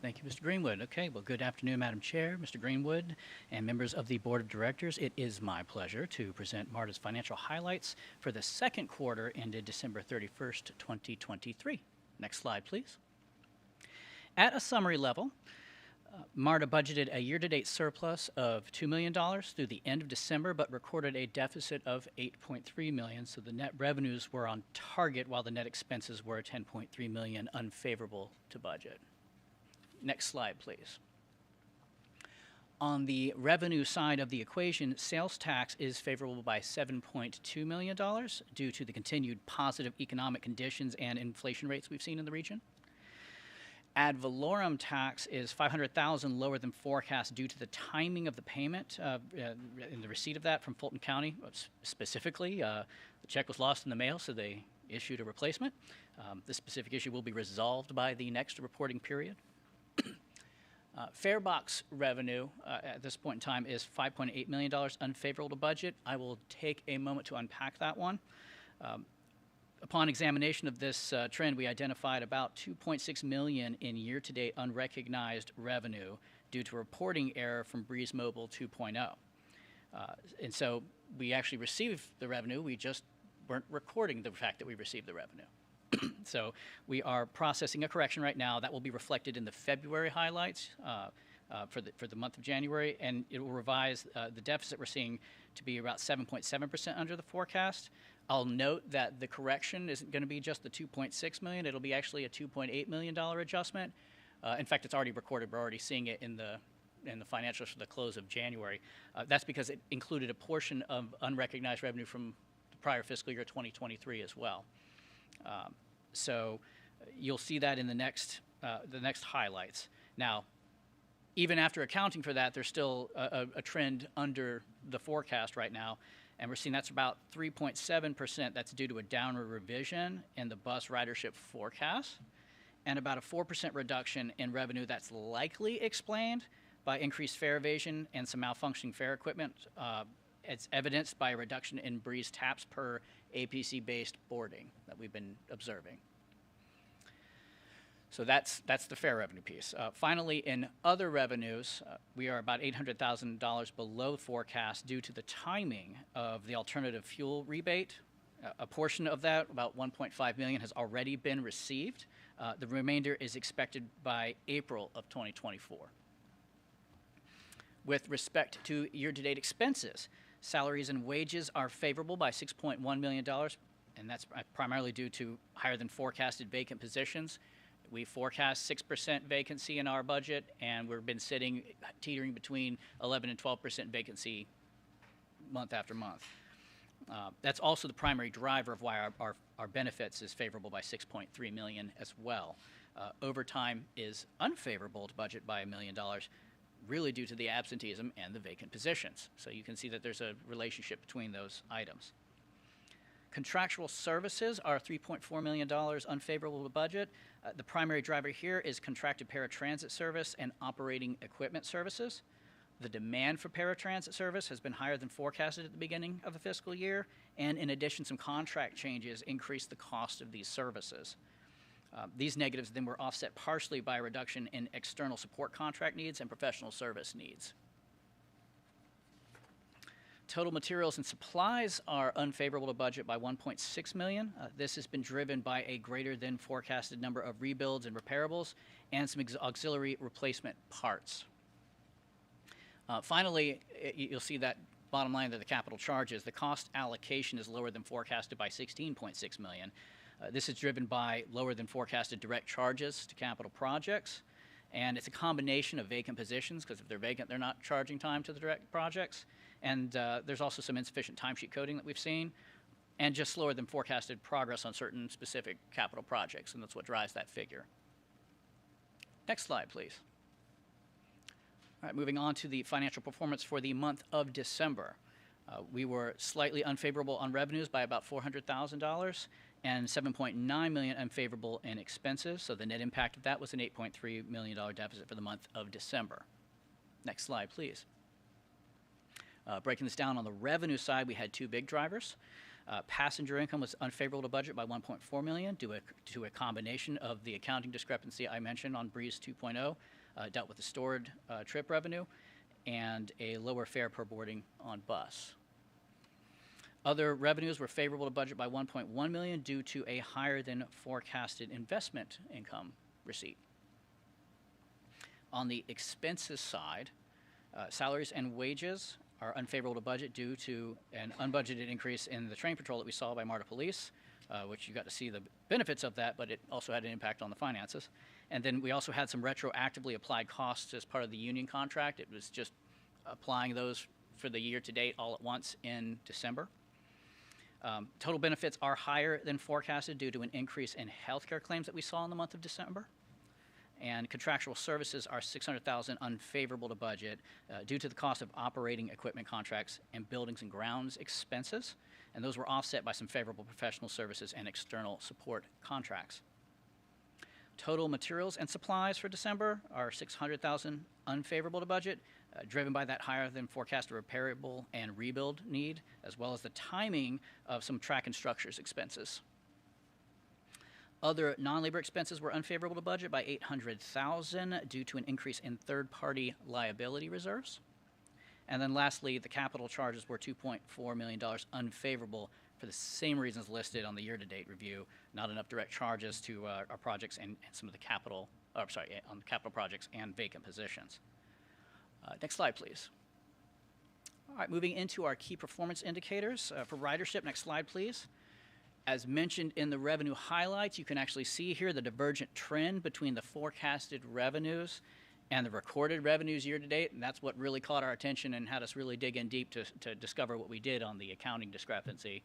Thank you, Mr. Greenwood. Okay, well, good afternoon, Madam Chair, Mr. Greenwood, and members of the Board of Directors. It is my pleasure to present MARTA's financial highlights for the second quarter ended December 31st, 2023. Next slide, please. At a summary level, MARTA budgeted a year-to-date surplus of $2 million through the end of December, but recorded a deficit of $8.3 million, so the net revenues were on target while the net expenses were $10.3 million unfavorable to budget. Next slide, please. On the revenue side of the equation, sales tax is favorable by $7.2 million due to the continued positive economic conditions and inflation rates we've seen in the region. Ad valorem tax is $500,000 lower than forecast due to the timing of the payment in the receipt of that from Fulton County. Specifically, the check was lost in the mail, so they issued a replacement. This specific issue will be resolved by the next reporting period. Farebox revenue at this point in time is $5.8 million unfavorable to budget. I will take a moment to unpack that one. Upon examination of this trend, we identified about $2.6 million in year-to-date unrecognized revenue due to reporting error from Breeze Mobile 2.0. And so we actually received the revenue, we just weren't recording the fact that we received the revenue. So we are processing a correction right now that will be reflected in the February highlights for the month of January, and it will revise the deficit we're seeing to be about 7.7% under the forecast. I'll note that the correction isn't going to be just the $2.6 million. It'll be actually a $2.8 million adjustment. In fact, it's already recorded. We're already seeing it in the financials for the close of January. That's because it included a portion of unrecognized revenue from the prior fiscal year 2023 as well. So you'll see that in the next highlights. Now, even after accounting for that, there's still a trend under the forecast right now, and we're seeing that's about 3.7%. That's due to a downward revision in the bus ridership forecast, and about a 4% reduction in revenue that's likely explained by increased fare evasion and some malfunctioning fare equipment. It's evidenced by a reduction in Breeze taps per APC-based boarding that we've been observing. So that's the fare revenue piece. Finally, in other revenues, we are about $800,000 below forecast due to the timing of the alternative fuel rebate. A portion of that, about $1.5 million, has already been received. The remainder is expected by April of 2024. With respect to year-to-date expenses, salaries and wages are favorable by $6.1 million, and that's primarily due to higher than forecasted vacant positions. We forecast 6% vacancy in our budget, and we've been teetering between 11 and 12% vacancy month after month. That's also the primary driver of why our benefits is favorable by $6.3 million as well. Overtime is unfavorable to budget by $1 million, really due to the absenteeism and the vacant positions. So you can see that there's a relationship between those items. Contractual services are $3.4 million unfavorable to budget. The primary driver here is contracted paratransit service and operating equipment services. The demand for paratransit service has been higher than forecasted at the beginning of the fiscal year, and in addition, some contract changes increased the cost of these services. These negatives then were offset partially by a reduction in external support contract needs and professional service needs. Total materials and supplies are unfavorable to budget by $1.6 million. This has been driven by a greater than forecasted number of rebuilds and reparables and some auxiliary replacement parts. Finally, you'll see that bottom line of the capital charges. The cost allocation is lower than forecasted by $16.6 million. This is driven by lower than forecasted direct charges to capital projects, and it's a combination of vacant positions, because if they're vacant, they're not charging time to the direct projects, and there's also some insufficient timesheet coding that we've seen, and just slower than forecasted progress on certain specific capital projects, and that's what drives that figure. Next slide, please. All right, moving on to the financial performance for the month of December. We were slightly unfavorable on revenues by about $400,000 and $7.9 million unfavorable in expenses. So the net impact of that was an $8.3 million deficit for the month of December. Next slide, please. Breaking this down on the revenue side, we had two big drivers. Passenger income was unfavorable to budget by $1.4 million due to a combination of the accounting discrepancy I mentioned on Breeze 2.0, dealt with the stored trip revenue, and a lower fare per boarding on bus. Other revenues were favorable to budget by $1.1 million due to a higher than forecasted investment income receipt. On the expenses side, salaries and wages are unfavorable to budget due to an unbudgeted increase in the train patrol that we saw by MARTA Police, which you got to see the benefits of that, but it also had an impact on the finances. And then we also had some retroactively applied costs as part of the union contract. It was just applying those for the year to date all at once in December. Total benefits are higher than forecasted due to an increase in healthcare claims that we saw in the month of December. And contractual services are $600,000 unfavorable to budget due to the cost of operating equipment contracts and buildings and grounds expenses. And those were offset by some favorable professional services and external support contracts. Total materials and supplies for December are $600,000 unfavorable to budget, driven by that higher than forecasted repairable and rebuild need, as well as the timing of some track and structures expenses. Other non-labor expenses were unfavorable to budget by $800,000 due to an increase in third-party liability reserves. And then lastly, the capital charges were $2.4 million unfavorable for the same reasons listed on the year-to-date review, not enough direct charges to our projects and some of the capital, on the capital projects and vacant positions. Next slide, please. All right, moving into our key performance indicators for ridership. Next slide, please. As mentioned in the revenue highlights, you can actually see here the divergent trend between the forecasted revenues and the recorded revenues year to date, and that's what really caught our attention and had us really dig in deep to discover what we did on the accounting discrepancy.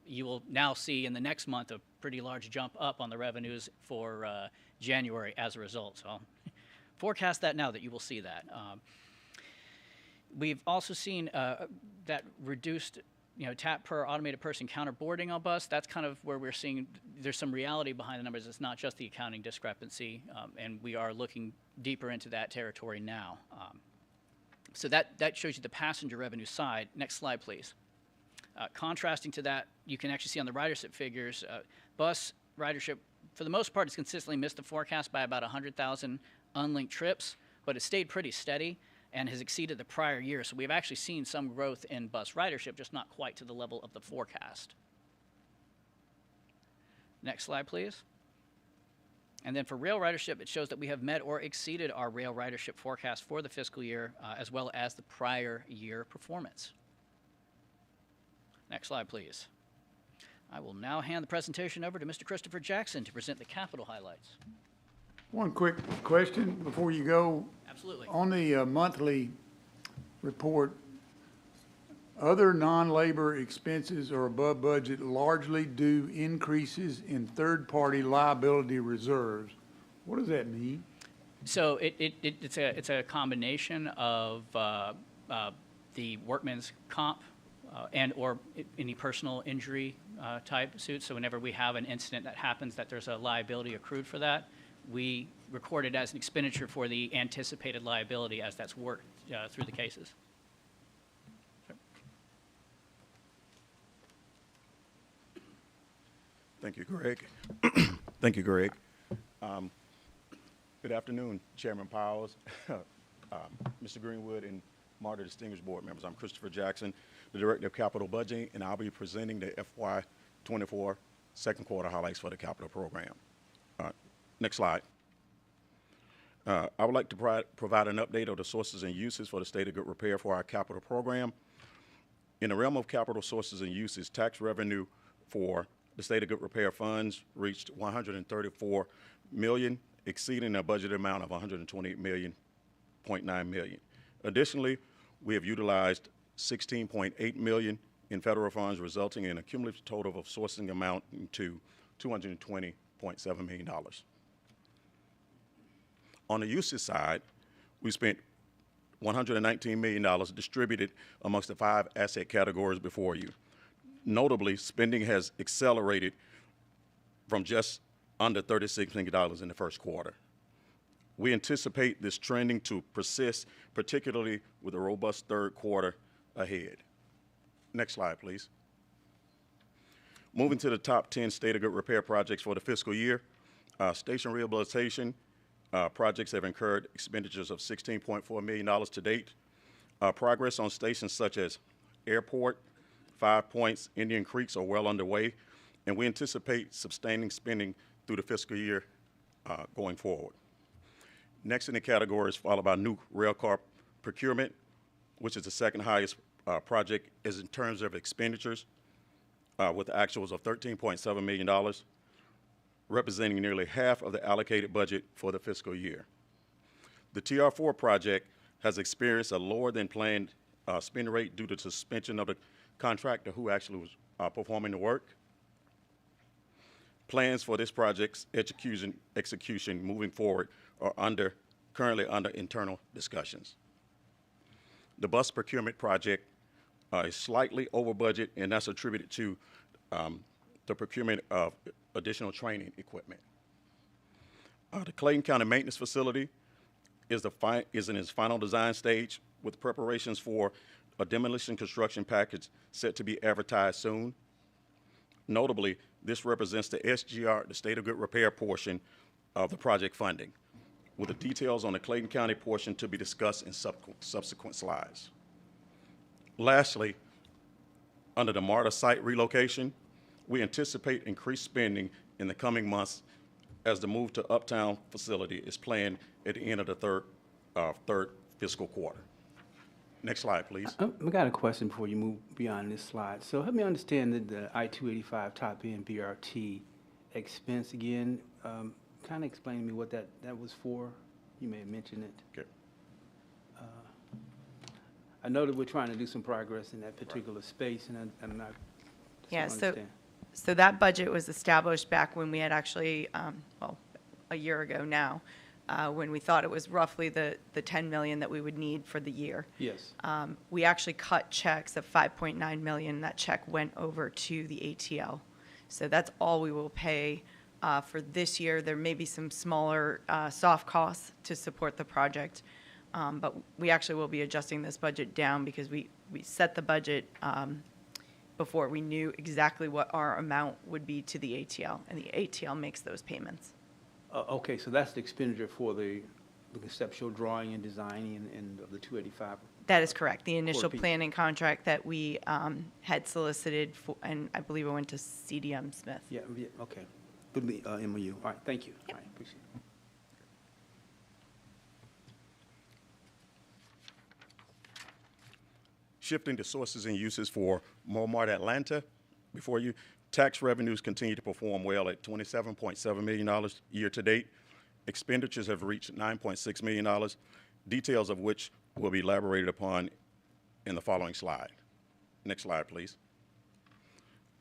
You will now see in the next month a pretty large jump up on the revenues for January as a result. So I'll forecast that now that you will see that. We've also seen that reduced tap per automated person counter boarding on bus. That's kind of where we're seeing there's some reality behind the numbers. It's not just the accounting discrepancy, and we are looking deeper into that territory now. So that shows you the passenger revenue side. Next slide, please. Contrasting to that, you can actually see on the ridership figures, bus ridership, for the most part, has consistently missed the forecast by about 100,000 unlinked trips, but it stayed pretty steady and has exceeded the prior year. So we've actually seen some growth in bus ridership, just not quite to the level of the forecast. Next slide, please. And then for rail ridership, it shows that we have met or exceeded our rail ridership forecast for the fiscal year, as well as the prior year performance. Next slide, please. I will now hand the presentation over to Mr. Christopher Jackson to present the capital highlights. One quick question before you go. Absolutely. On the monthly report, other non-labor expenses are above budget largely due increases in third-party liability reserves. What does that mean? So it's a combination of the workman's comp and or any personal injury type suits. So whenever we have an incident that happens that there's a liability accrued for that, we record it as an expenditure for the anticipated liability as that's worked through the cases. Thank you, Greg. Thank you, Greg. Good afternoon, Chairman Powers, Mr. Greenwood, and MARTA distinguished board members. I'm Christopher Jackson, the Director of Capital Budgeting, and I'll be presenting the FY24 second quarter highlights for the capital program. Next slide. I would like to provide an update of the sources and uses for the state of good repair for our capital program. In the realm of capital sources and uses, tax revenue for the State of Good Repair funds reached 134 million, exceeding a budgeted amount of 128 million, .9 million. Additionally, we have utilized 16.8 million in federal funds, resulting in a cumulative total of sourcing amount to $220.7 million. On the usage side, we spent $119 million distributed amongst the 5 asset categories before you. Notably, spending has accelerated from just under $36 million in the first quarter. We anticipate this trending to persist, particularly with a robust third quarter ahead. Next slide, please. Moving to the top 10 State of Good Repair projects for the fiscal year, station rehabilitation projects have incurred expenditures of $16.4 million to date. Progress on stations such as Airport, 5 Points, Indian Creeks are well underway, and we anticipate sustaining spending through the fiscal year going forward. Next in the category is followed by new rail car procurement, which is the second highest project is in terms of expenditures, with actuals of $13.7 million, representing nearly half of the allocated budget for the fiscal year. The TR4 project has experienced a lower than planned spend rate due to suspension of the contractor who actually was performing the work. Plans for this project's execution moving forward are currently under internal discussions. The bus procurement project is slightly over budget, and that's attributed to the procurement of additional training equipment. The Clayton County Maintenance Facility is in its final design stage, with preparations for a demolition construction package set to be advertised soon. Notably, this represents the SGR, the State of Good Repair portion of the project funding, with the details on the Clayton County portion to be discussed in subsequent slides. Lastly, under the MARTA site relocation, we anticipate increased spending in the coming months as the move to Uptown facility is planned at the end of the third fiscal quarter. Next slide, please. I got a question before you move beyond this slide. So help me understand the I-285 top end BRT expense again. Kind of explain to me what that was for. You may have mentioned it. Okay. I know that we're trying to do some progress in that particular space, and I'm not. Yeah, so that budget was established back when we had actually, well, a year ago now, when we thought it was roughly the 10 million that we would need for the year. Yes. We actually cut checks of 5.9 million. That check went over to the ATL. So that's all we will pay for this year. There may be some smaller soft costs to support the project, but we actually will be adjusting this budget down because we set the budget before we knew exactly what our amount would be to the ATL, and the ATL makes those payments. Okay, so that's the expenditure for the conceptual drawing and designing and of the 285. That is correct. The initial piece. planning contract that we had solicited, for, and I believe it went to CDM Smith. Yeah, okay. Good MOU. All right, thank you. All right, appreciate it. Shifting to sources and uses for MARTA Atlanta, before you, tax revenues continue to perform well at $27.7 million year to date. Expenditures have reached $9.6 million, details of which will be elaborated upon in the following slide. Next slide, please.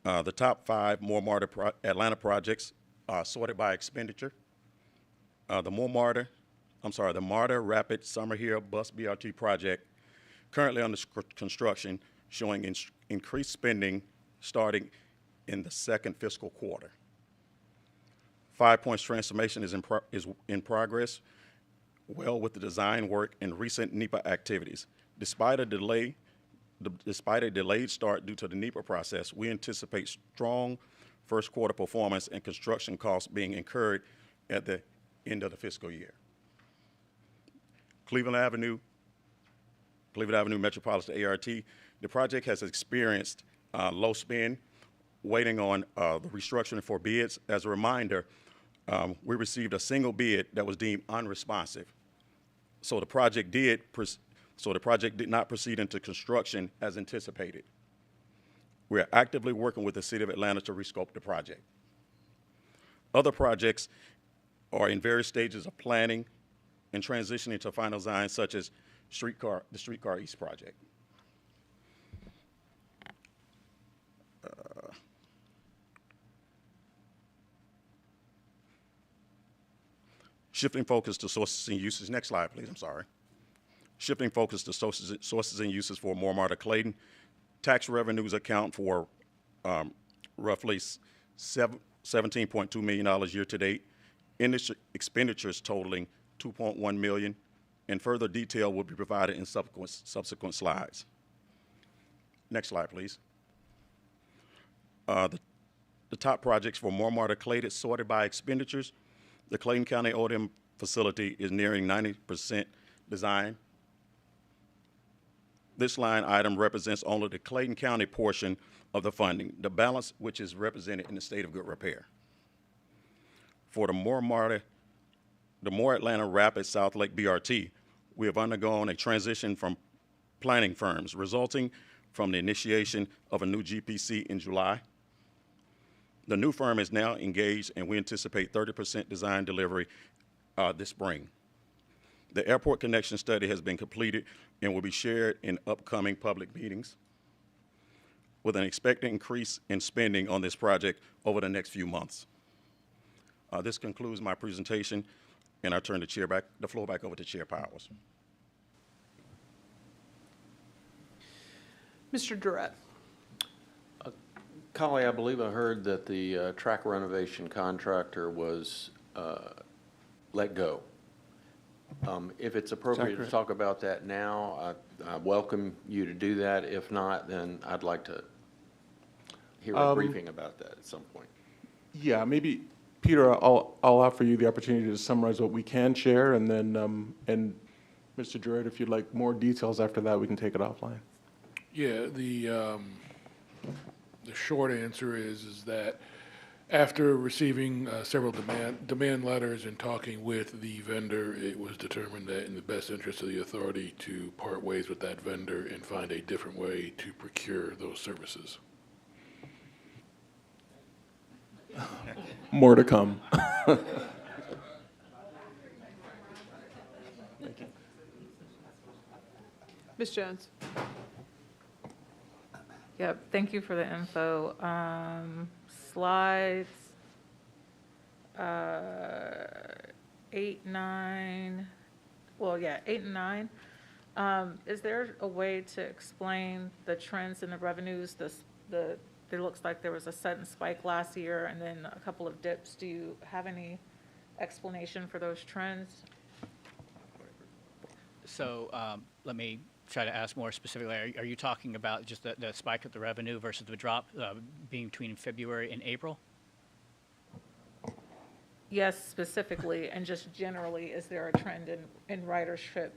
The top 5 MARTA Atlanta projects are sorted by expenditure. The MARTA Rapid Summer Hill Bus BRT project, currently under construction, showing increased spending starting in the second fiscal quarter. 5 Points transformation is in progress, well with the design work and recent NEPA activities. Despite a delayed start due to the NEPA process, we anticipate strong first quarter performance and construction costs being incurred at the end of the fiscal year. Cleveland Avenue Metropolitan ART, the project has experienced low spend, waiting on the restructuring for bids. As a reminder, we received a single bid that was deemed unresponsive. So the project did not proceed into construction as anticipated. We are actively working with the City of Atlanta to rescope the project. Other projects are in various stages of planning and transitioning to final design, such as the Streetcar East project. Shifting focus to sources and uses. Next slide, please. I'm sorry. Shifting focus to sources and uses for MARTA Clayton. Tax revenues account for roughly $17.2 million year to date. Industry expenditures totaling $2.1 million, and further detail will be provided in subsequent slides. Next slide, please. The top projects for MARTA Clayton sorted by expenditures. The Clayton County ODM facility is nearing 90% design. This line item represents only the Clayton County portion of the funding, the balance which is represented in the state of good repair. For the More Atlanta Rapid South Lake BRT, we have undergone a transition from planning firms, resulting from the initiation of a new GPC in July. The new firm is now engaged, and we anticipate 30% design delivery this spring. The airport connection study has been completed and will be shared in upcoming public meetings, with an expected increase in spending on this project over the next few months. This concludes my presentation, and I turn the floor back over to Chair Powers. Mr. Durrett. Collie, I believe I heard that the track renovation contractor was let go. If it's appropriate to talk about that now, I welcome you to do that. If not, then I'd like to hear a briefing about that at some point. Yeah, maybe, Peter, I'll offer you the opportunity to summarize what we can share, and then, and Mr. Durrett, if you'd like more details after that, we can take it offline. Yeah, the short answer is that after receiving several demand letters and talking with the vendor, it was determined that in the best interest of the authority to part ways with that vendor and find a different way to procure those services. More to come. Thank you. Ms. Jones. Yep, thank you for the info. Slides 8, 9, well, yeah, 8 and 9. Is there a way to explain the trends in the revenues? It looks like there was a sudden spike last year and then a couple of dips. Do you have any explanation for those trends? So let me try to ask more specifically. Are you talking about just the spike of the revenue versus the drop being between February and April? Yes, specifically, and just generally, is there a trend in ridership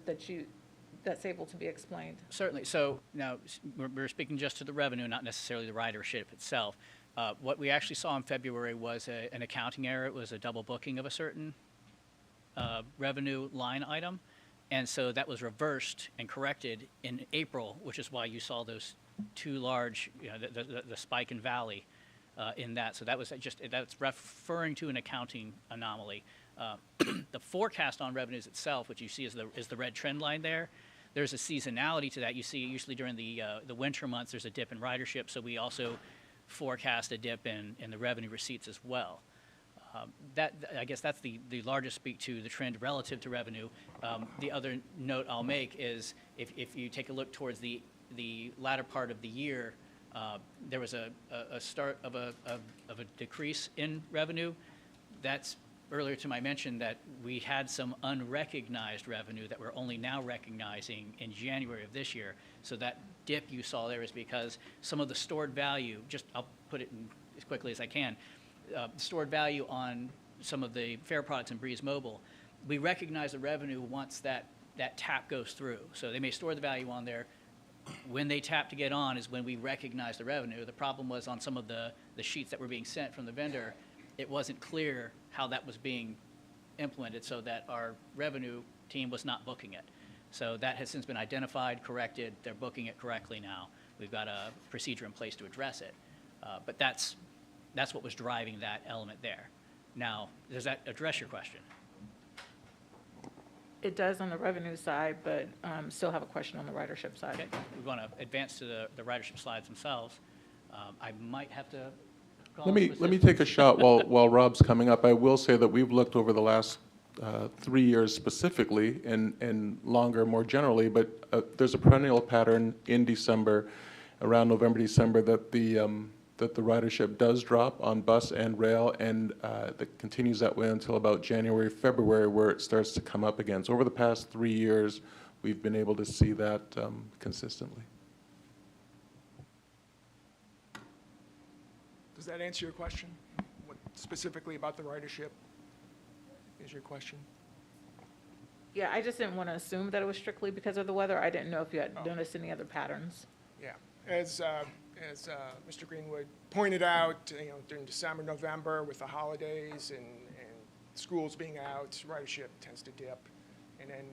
that's able to be explained? Certainly. So now we're speaking just to the revenue, not necessarily the ridership itself. What we actually saw in February was an accounting error. It was a double booking of a certain revenue line item. And so that was reversed and corrected in April, which is why you saw those two large, the spike and valley in that. So that was that's referring to an accounting anomaly. The forecast on revenues itself, which you see is the red trend line there. There's a seasonality to that. You see usually during the winter months there's a dip in ridership, so we also forecast a dip in the revenue receipts as well. I guess that's the largest speak to the trend relative to revenue. The other note I'll make is if you take a look towards the latter part of the year, there was a start of a decrease in revenue. That's earlier to my mention that we had some unrecognized revenue that we're only now recognizing in January of this year. So that dip you saw there is because some of the stored value, I'll put it in as quickly as I can, stored value on some of the fare products in Breeze Mobile, we recognize the revenue once that tap goes through. So they may store the value on there. When they tap to get on is when we recognize the revenue. The problem was on some of the sheets that were being sent from the vendor, it wasn't clear how that was being implemented so that our revenue team was not booking it. So that has since been identified, corrected. They're booking it correctly now. we've got a procedure in place to address it. But that's what was driving that element there. Now, does that address your question? It does on the revenue side, but still have a question on the ridership side. Okay, we want to advance to the ridership slides themselves. I might have to call Let me take a shot while Rob's coming up. I will say that we've looked over the last 3 years specifically and longer more generally, but there's a perennial pattern in December, around November, December, that the ridership does drop on bus and rail, and that continues that way until about January, February, where it starts to come up again. So over the past 3 years, we've been able to see that consistently. Does that answer your question? What specifically about the ridership is your question? Yeah, I just didn't want to assume that it was strictly because of the weather. I didn't know if you had noticed any other patterns. Yeah, as Mr. Greenwood pointed out, during December, November, with the holidays and schools being out, ridership tends to dip. And then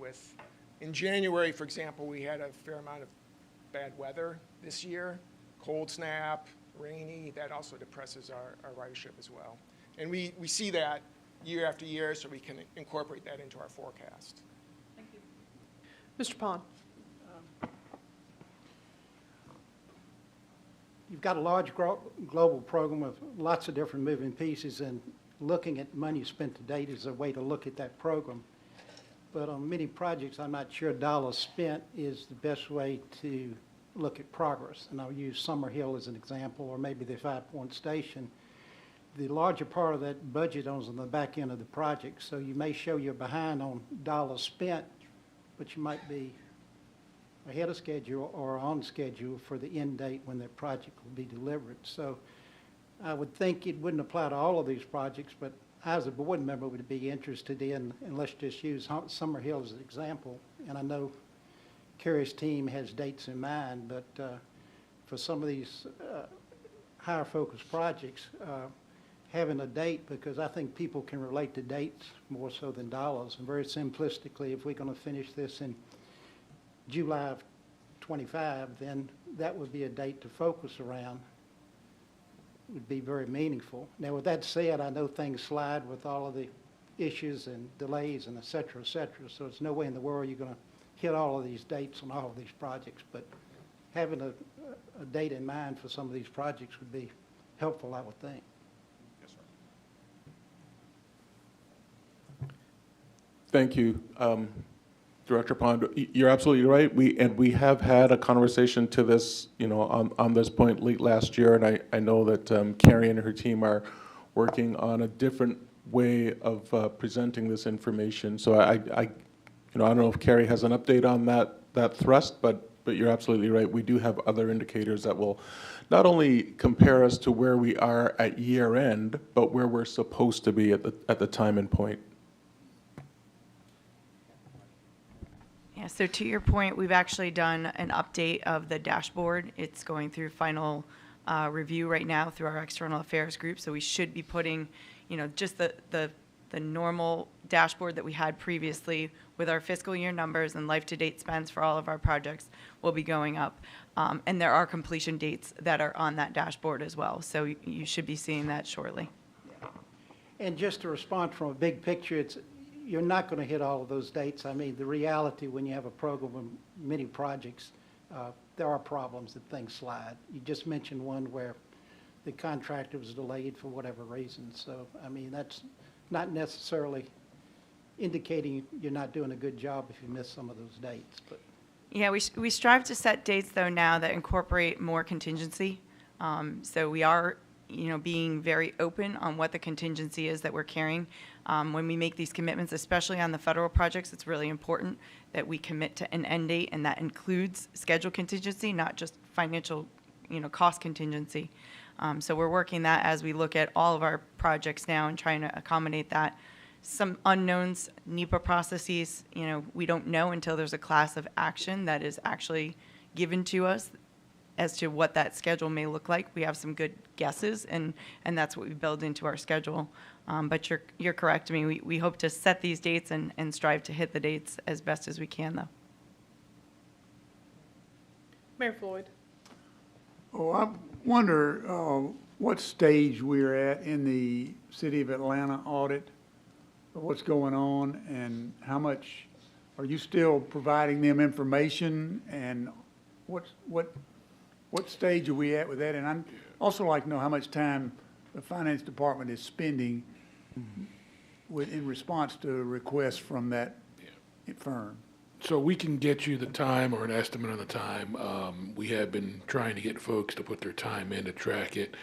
in January, for example, we had a fair amount of bad weather this year, cold snap, rainy, that also depresses our ridership as well. And we see that year after year, so we can incorporate that into our forecast. Thank you. Mr. Pond. You've got a large global program with lots of different moving pieces, and looking at money spent to date is a way to look at that program. But on many projects, I'm not sure dollars spent is the best way to look at progress. And I'll use Summer Hill as an example, or maybe the 5 Point Station. The larger part of that budget is on the back end of the project, so you may show you're behind on dollars spent, but you might be ahead of schedule or on schedule for the end date when that project will be delivered. So I would think it wouldn't apply to all of these projects, but I, as a board member, would be interested in, and let's just use Summer Hill as an example, and I know Carrie's team has dates in mind, but for some of these higher focus projects, having a date, because I think people can relate to dates more so than dollars. And very simplistically, if we're going to finish this in July of 25, then that would be a date to focus around. It would be very meaningful. Now, with that said, I know things slide with all of the issues and delays and et cetera, so it's no way in the world you're going to hit all of these dates on all of these projects, but having a date in mind for some of these projects would be helpful, I would think. Yes, sir. Thank you, Director Pond. You're absolutely right. We have had a conversation to this, on this point late last year, and I know that Carrie and her team are working on a different way of presenting this information. So I don't know if Carrie has an update on that thrust, but you're absolutely right. We do have other indicators that will not only compare us to where we are at year end, but where we're supposed to be at the time and point. Yeah, so to your point, we've actually done an update of the dashboard. It's going through final review right now through our external affairs group. So we should be putting, just the normal dashboard that we had previously with our fiscal year numbers and life-to-date spends for all of our projects will be going up. And there are completion dates that are on that dashboard as well. So you should be seeing that shortly. And just to respond from a big picture, you're not going to hit all of those dates. I mean, the reality when you have a program with many projects, there are problems that things slide. You just mentioned one where the contractor was delayed for whatever reason. So, I mean, that's not necessarily indicating you're not doing a good job if you miss some of those dates. But yeah, we strive to set dates, though, now that incorporate more contingency. So we are, being very open on what the contingency is that we're carrying. When we make these commitments, especially on the federal projects, it's really important that we commit to an end date, and that includes schedule contingency, not just financial, cost contingency. So we're working that as we look at all of our projects now and trying to accommodate that. Some unknowns, NEPA processes, we don't know until there's a class of action that is actually given to us as to what that schedule may look like. We have some good guesses, and that's what we build into our schedule. But you're correct. I mean, we hope to set these dates and strive to hit the dates as best as we can, though. Mayor Floyd. Oh, I wonder what stage we're at in the City of Atlanta audit, or what's going on, and how much, are you still providing them information, and what stage are we at with that? And I'd also like to know how much time the Finance Department is spending in response to requests from that firm. So we can get you the time or an estimate on the time. We have been trying to get folks to put their time in to track it.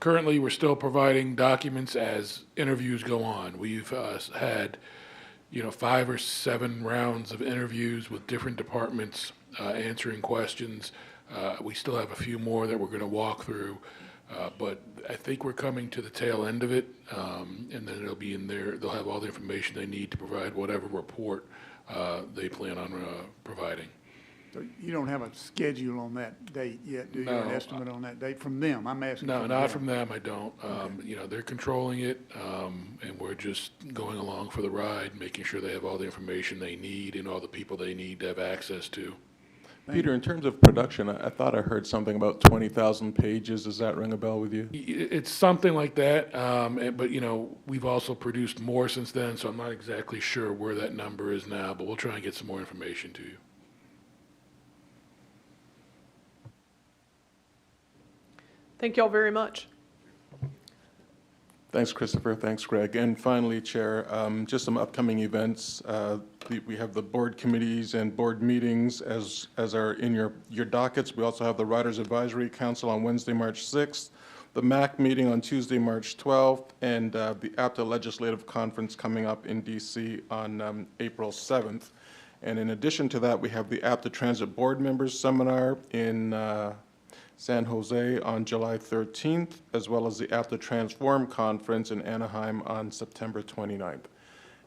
Currently, we're still providing documents as interviews go on. We've had, 5 or 7 rounds of interviews with different departments answering questions. We still have a few more that we're going to walk through, but I think we're coming to the tail end of it, and then it'll be in there. They'll have all the information they need to provide whatever report they plan on providing. So you don't have a schedule on that date yet, do you? No. An estimate on that date from them? I'm asking. No, from not them. from them, I don't. They're controlling it, and we're just going along for the ride, making sure they have all the information they need and all the people they need to have access to. Peter, in terms of production, I thought I heard something about 20,000 pages. Does that ring a bell with you? It's something like that, but, we've also produced more since then, so I'm not exactly sure where that number is now, but we'll try and get some more information to you. Thank you all very much. Thanks, Christopher. Thanks, Greg. And finally, Chair, just some upcoming events. We have the board committees and board meetings as are in your dockets. We also have the Riders Advisory Council on Wednesday, March 6th, the MAC meeting on Tuesday, March 12th, and the APTA Legislative Conference coming up in D.C. on April 7th. And in addition to that, we have the APTA Transit Board Members Seminar in San Jose on July 13th, as well as the APTA Transform Conference in Anaheim on September 29th.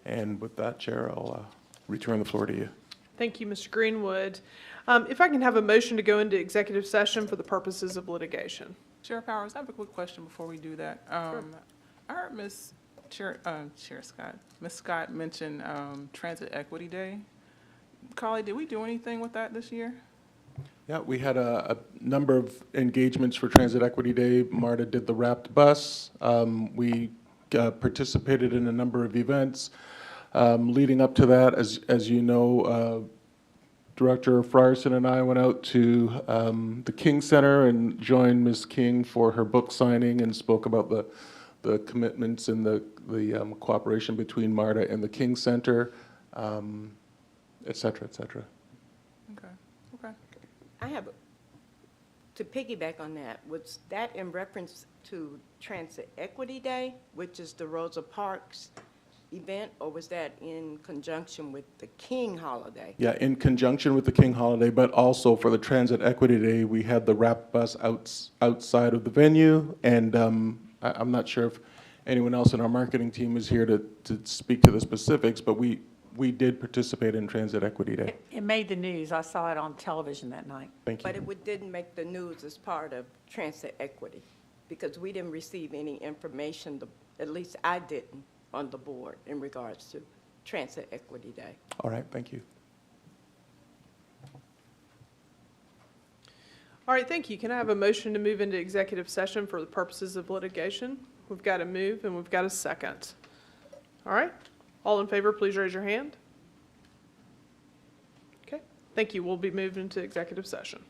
And with that, Chair, I'll return the floor to you. Thank you, Mr. Greenwood. If I can have a motion to go into executive session for the purposes of litigation. Chair Powers, I have a quick question before we do that. I heard Ms. Scott mention Transit Equity Day. Carly, did we do anything with that this year? Yeah, we had a number of engagements for Transit Equity Day. MARTA did the wrapped bus. We participated in a number of events. Leading up to that, as you know, Director Frierson and I went out to the King Center and joined Ms. King for her book signing and spoke about the commitments and the cooperation between MARTA and the King Center, et cetera, et cetera. I have, to piggyback on that, was that in reference to Transit Equity Day, which is the Rosa Parks event, or was that in conjunction with the King holiday? Yeah, in conjunction with the King holiday, but also for the Transit Equity Day, we had the wrap bus outside of the venue, and I'm not sure if anyone else in our marketing team is here to speak to the specifics, but we did participate in Transit Equity Day. It made the news. I saw it on television that night. Thank you. But it didn't make the news as part of Transit Equity, because we didn't receive any information, at least I didn't, on the board in regards to Transit Equity Day. All right, thank you. All right, thank you. Can I have a motion to move into executive session for the purposes of litigation? We've got a move and we've got a second. All right, all in favor, please raise your hand. Okay, thank you. We'll be moved into executive session.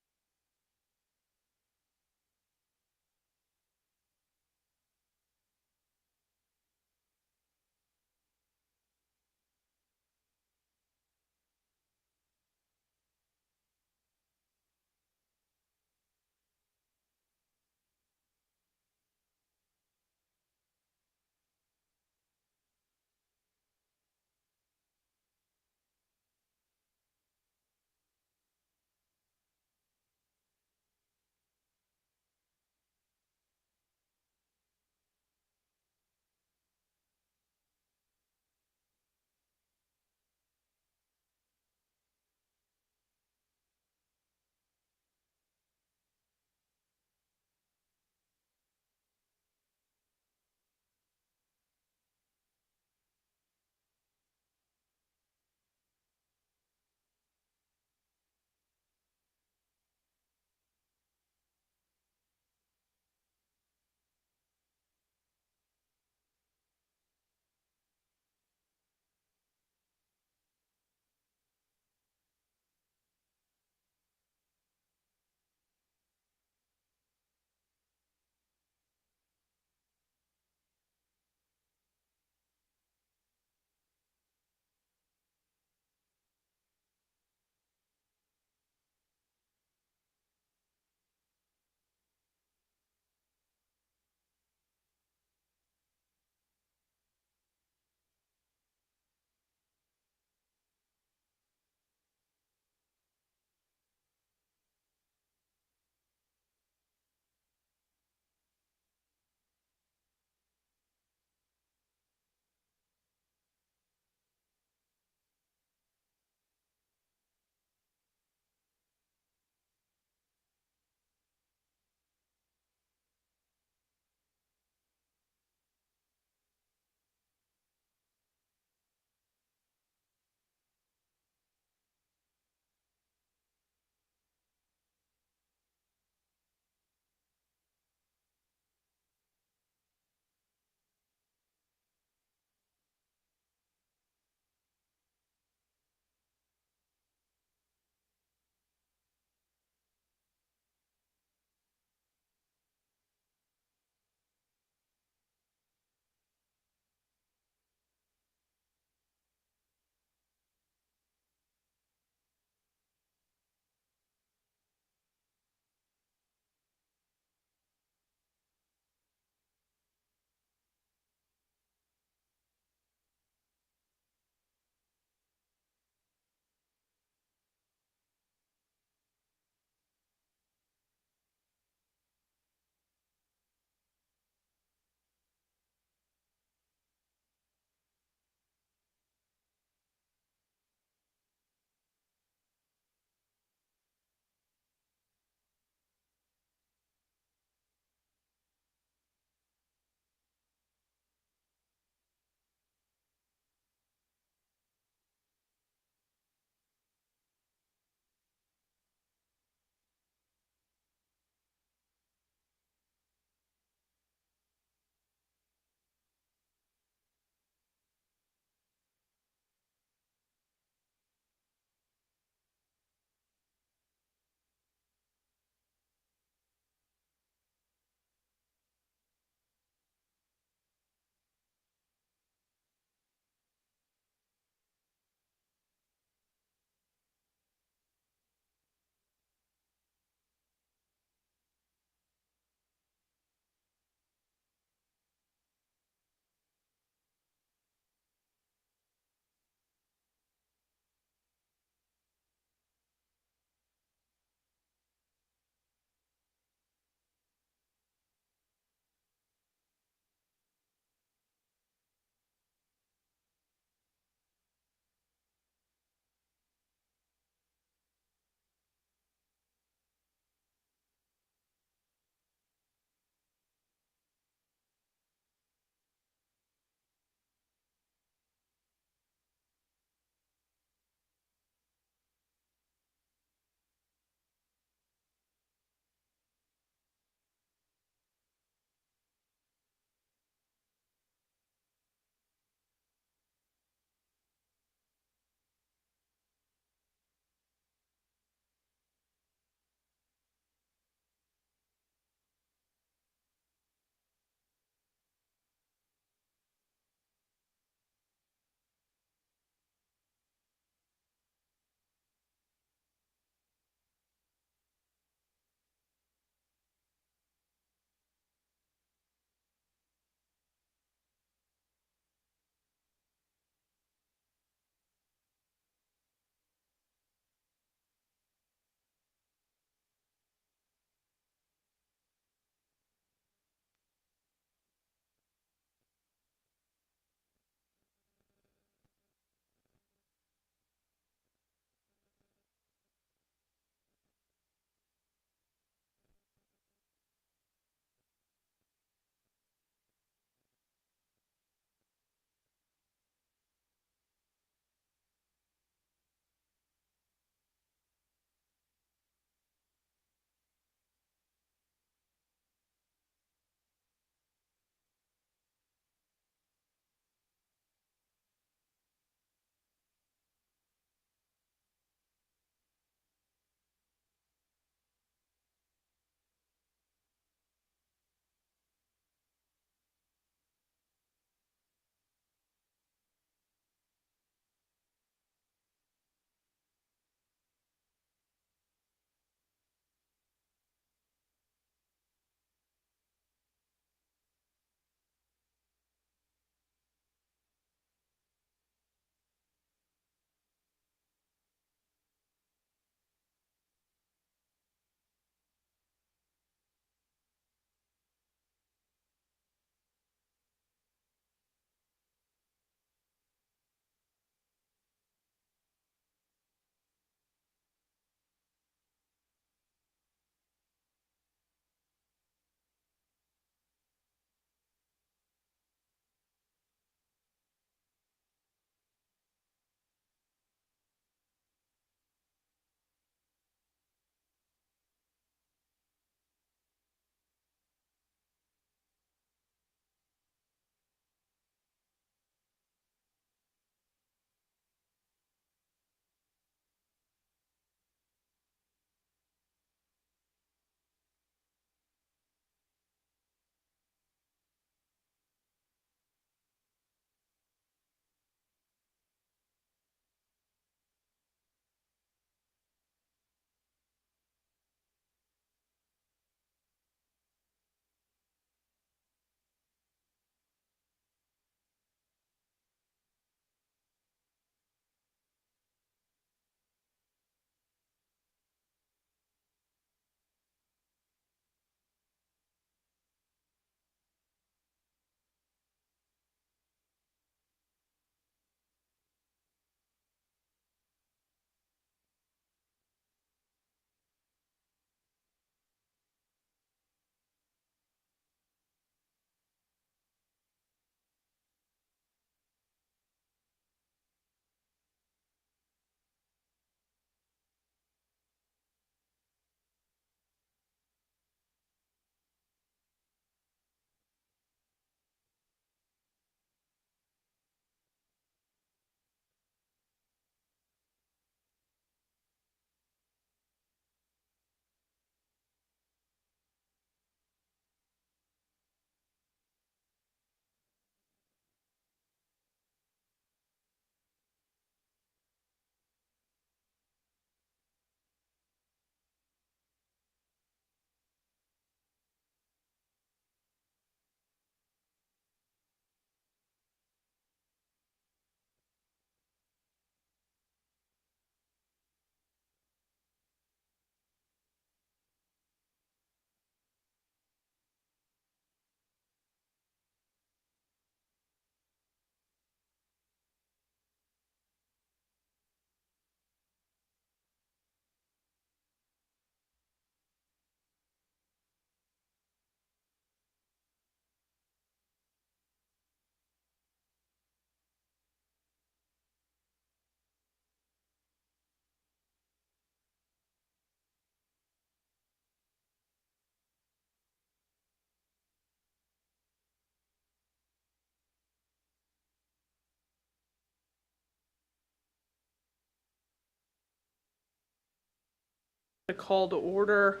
A call to order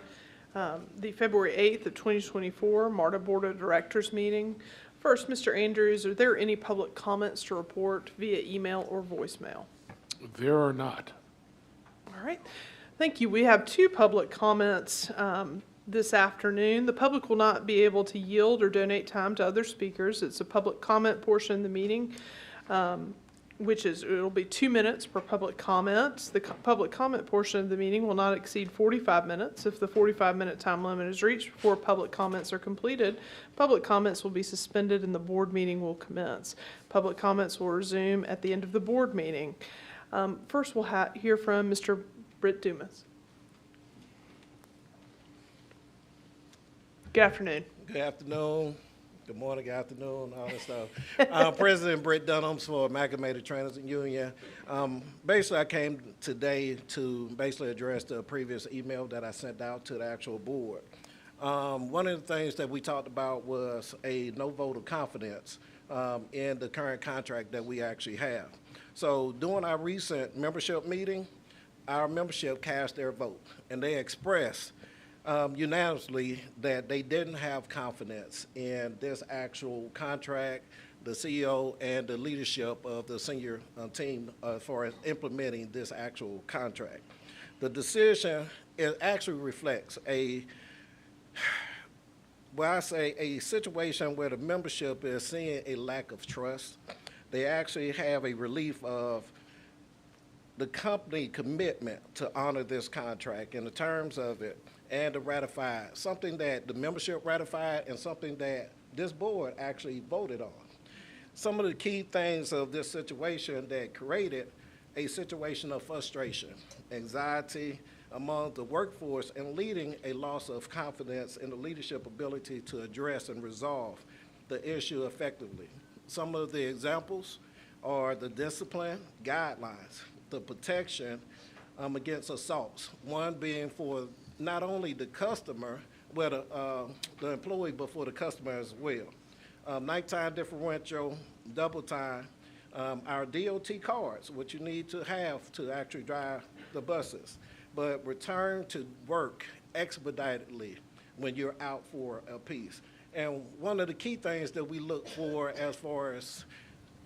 the February 8th of 2024 MARTA Board of Directors meeting. First, Mr. Andrews, are there any public comments to report via email or voicemail? There are not. All right. Thank you. We have 2 public comments this afternoon. The public will not be able to yield or donate time to other speakers. It's a public comment portion of the meeting, it'll be 2 minutes per public comment. The public comment portion of the meeting will not exceed 45 minutes. If the 45-minute time limit is reached before public comments are completed, public comments will be suspended and the board meeting will commence. Public comments will resume at the end of the board meeting. First, we'll hear from Mr. Britt Dumas. Good afternoon. Good afternoon. Good morning, good afternoon, all that stuff. President Britt Dunhams for Amalgamated Transit Union. Basically, I came today to basically address the previous email that I sent out to the actual board. One of the things that we talked about was a no vote of confidence in the current contract that we actually have. So during our recent membership meeting, our membership cast their vote, and they expressed unanimously that they didn't have confidence in this actual contract, the CEO, and the leadership of the senior team as far as implementing this actual contract. The decision, it actually reflects a situation where the membership is seeing a lack of trust. They actually have a relief of the company commitment to honor this contract in the terms of it and to ratify it, something that the membership ratified and something that this board actually voted on. Some of the key things of this situation that created a situation of frustration, anxiety among the workforce, and leading a loss of confidence in the leadership ability to address and resolve the issue effectively. Some of the examples are the discipline guidelines, the protection against assaults, one being for not only the customer, but the employee, but for the customer as well. Nighttime differential, double time, our DOT cards, which you need to have to actually drive the buses, but return to work expeditedly when you're out for a piece. And one of the key things that we look for as far as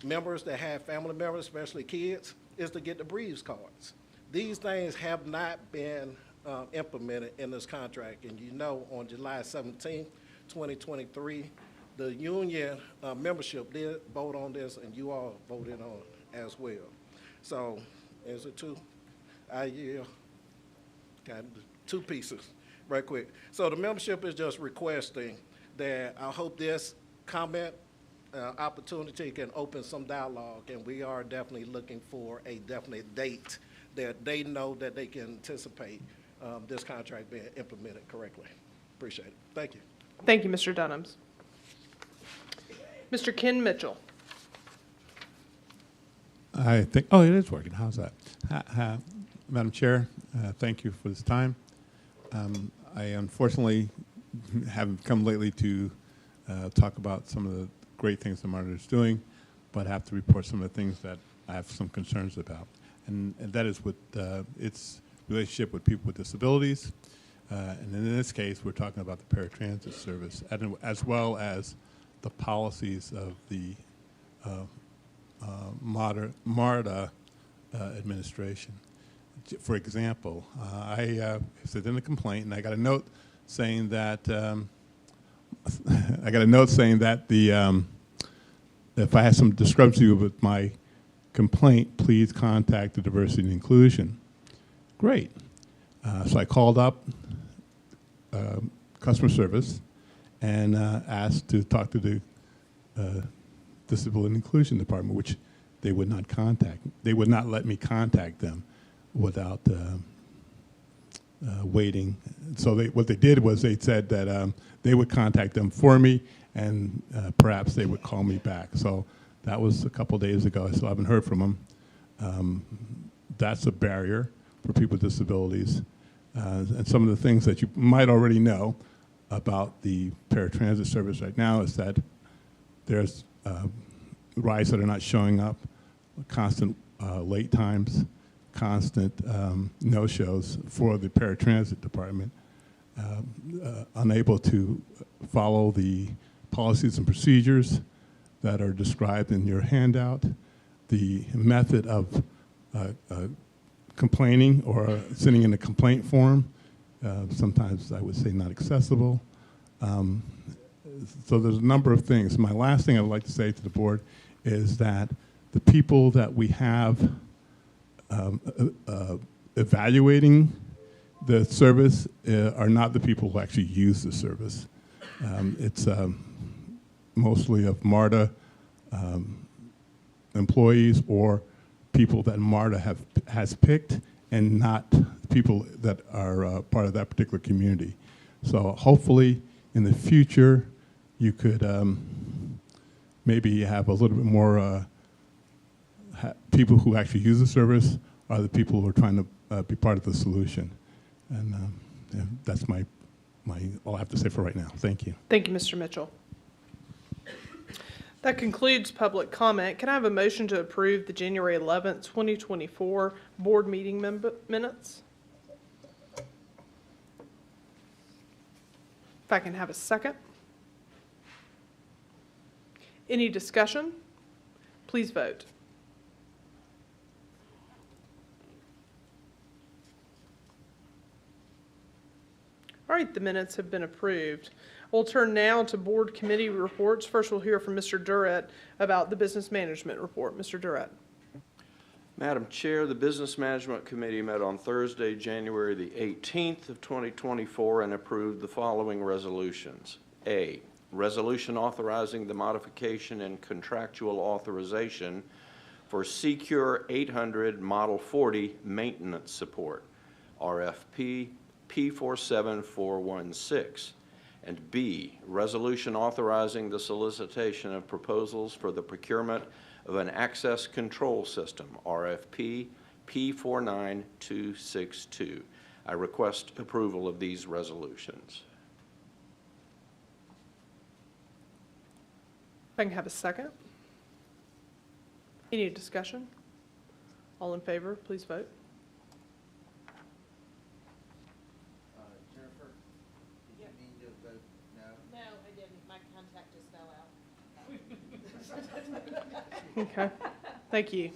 members that have family members, especially kids, is to get the Breeze cards. These things have not been implemented in this contract. And you know, on July 17th, 2023, the union membership did vote on this, and you all voted on it as well. So, is it 2? I yield. Got 2 pieces, right quick. So the membership is just requesting that I hope this comment opportunity can open some dialogue, and we are definitely looking for a definite date that they know that they can anticipate this contract being implemented correctly. Appreciate it. Thank you. Thank you, Mr. Dunhams. Mr. Ken Mitchell. I think, oh, it is working. How's that? Madam Chair, thank you for this time. I unfortunately haven't come lately to talk about some of the great things the MARTA is doing, but have to report some of the things that I have some concerns about. And that is with its relationship with people with disabilities. And in this case, we're talking about the paratransit service, as well as the policies of the MARTA administration. For example, I sent in a complaint, and I got a note saying that if I had some discrepancy with my complaint, please contact the diversity and inclusion. Great. So I called up customer service and asked to talk to the disability and inclusion department, which they would not contact. They would not let me contact them without waiting. So what they did was they said that they would contact them for me, and perhaps they would call me back. So that was a couple days ago. I still haven't heard from them. That's a barrier for people with disabilities. And some of the things that you might already know about the paratransit service right now is that there's rides that are not showing up, constant late times, constant no-shows for the paratransit department, unable to follow the policies and procedures that are described in your handout, the method of complaining or sending in a complaint form, sometimes I would say not accessible. So there's a number of things. My last thing I would like to say to the board is that the people that we have evaluating the service are not the people who actually use the service. It's mostly of MARTA employees or people that MARTA has picked and not people that are part of that particular community. So hopefully in the future you could maybe have a little bit more people who actually use the service are the people who are trying to be part of the solution. And yeah, that's all I have to say for right now. Thank you. Thank you, Mr. Mitchell. That concludes public comment. Can I have a motion to approve the January 11th, 2024 board meeting minutes? If I can have a second. Any discussion? Please vote. All right, the minutes have been approved. We'll turn now to board committee reports. First, we'll hear from Mr. Durrett about the business management report. Mr. Durrett. Madam Chair, the Business Management Committee met on Thursday, January the 18th of 2024 and approved the following resolutions. A, resolution authorizing the modification and contractual authorization for Secure 800 Model 40 maintenance support, RFP P47416. And B, resolution authorizing the solicitation of proposals for the procurement of an access control system, RFP P49262. I request approval of these resolutions. If I can have a second. Any discussion? All in favor, please vote. Jennifer, did you mean to vote no? No, I didn't. My contact just fell out. Okay, thank you.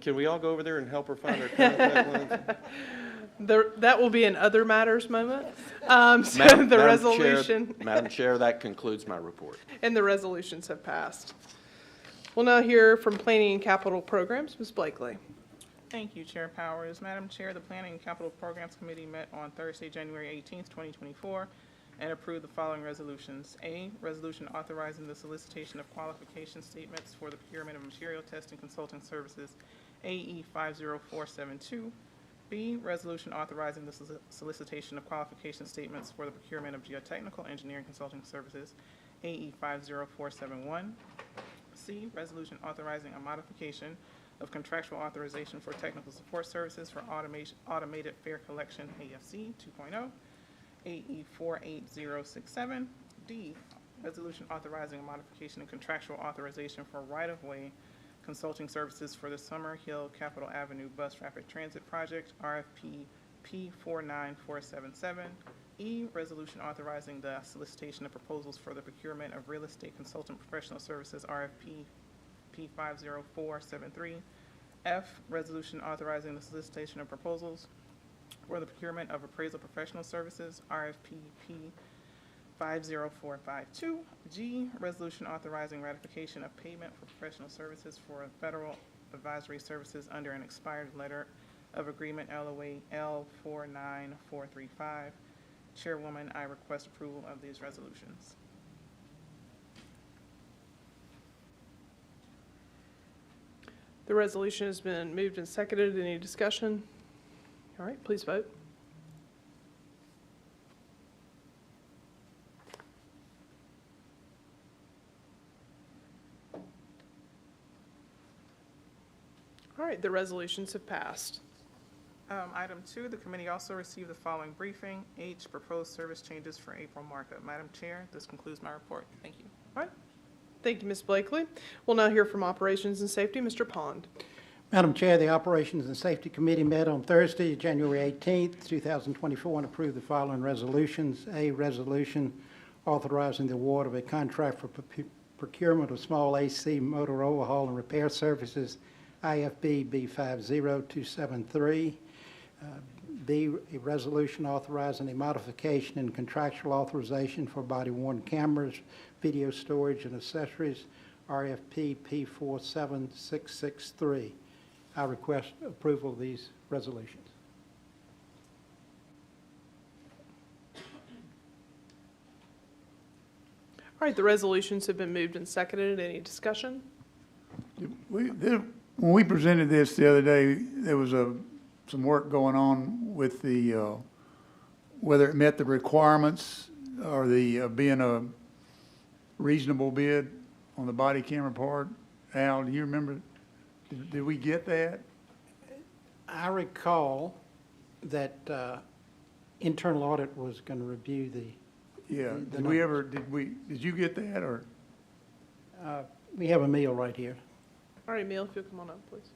Can we all go over there and help her find her contact lens? That will be an other matters moment. So Madam resolution. Chair, Madam Chair, that concludes my report. And the resolutions have passed. We'll now hear from Planning and Capital Programs. Ms. Blakely. Thank you, Chair Powers. Madam Chair, the Planning and Capital Programs Committee met on Thursday, January 18th, 2024, and approved the following resolutions. A, resolution authorizing the solicitation of qualification statements for the procurement of material testing consulting services, AE 50472. B, resolution authorizing the solicitation of qualification statements for the procurement of geotechnical engineering consulting services, AE 50471. C, resolution authorizing a modification of contractual authorization for technical support services for automated fare collection, AFC 2.0, AE 48067. D, resolution authorizing a modification of contractual authorization for right-of-way consulting services for the Summer Hill Capitol Avenue Bus Rapid Transit Project, RFP P49477. E, resolution authorizing the solicitation of proposals for the procurement of real estate consultant professional services, RFP P50473. F, resolution authorizing the solicitation of proposals for the procurement of appraisal professional services, RFP P50452. G, resolution authorizing ratification of payment for professional services for federal advisory services under an expired letter of agreement, LOA L49435. Chairwoman, I request approval of these resolutions. The resolution has been moved and seconded. Any discussion? All right, please vote. All right, the resolutions have passed. Item 2, the committee also received the following briefing. H, proposed service changes for April markup. Madam Chair, this concludes my report. Thank you. All right. Thank you, Ms. Blakely. We'll now hear from Operations and Safety, Mr. Pond. Madam Chair, the Operations and Safety Committee met on Thursday, January 18th, 2024, and approved the following resolutions. A resolution authorizing the award of a contract for procurement of small AC motor overhaul and repair services, IFB B50273. B, a resolution authorizing a modification in contractual authorization for body-worn cameras, video storage, and accessories, RFP P47663. I request approval of these resolutions. All right, the resolutions have been moved and seconded. Any discussion? When we presented this the other day, there was some work going on with the, whether it met the requirements or the being a reasonable bid on the body camera part. Al, do you remember? Did we get that? I recall that internal audit was going to review the. Yeah. the Did we ever? Did you get that or? We have Emil right here. All right, Emil, if you'll come on up, please.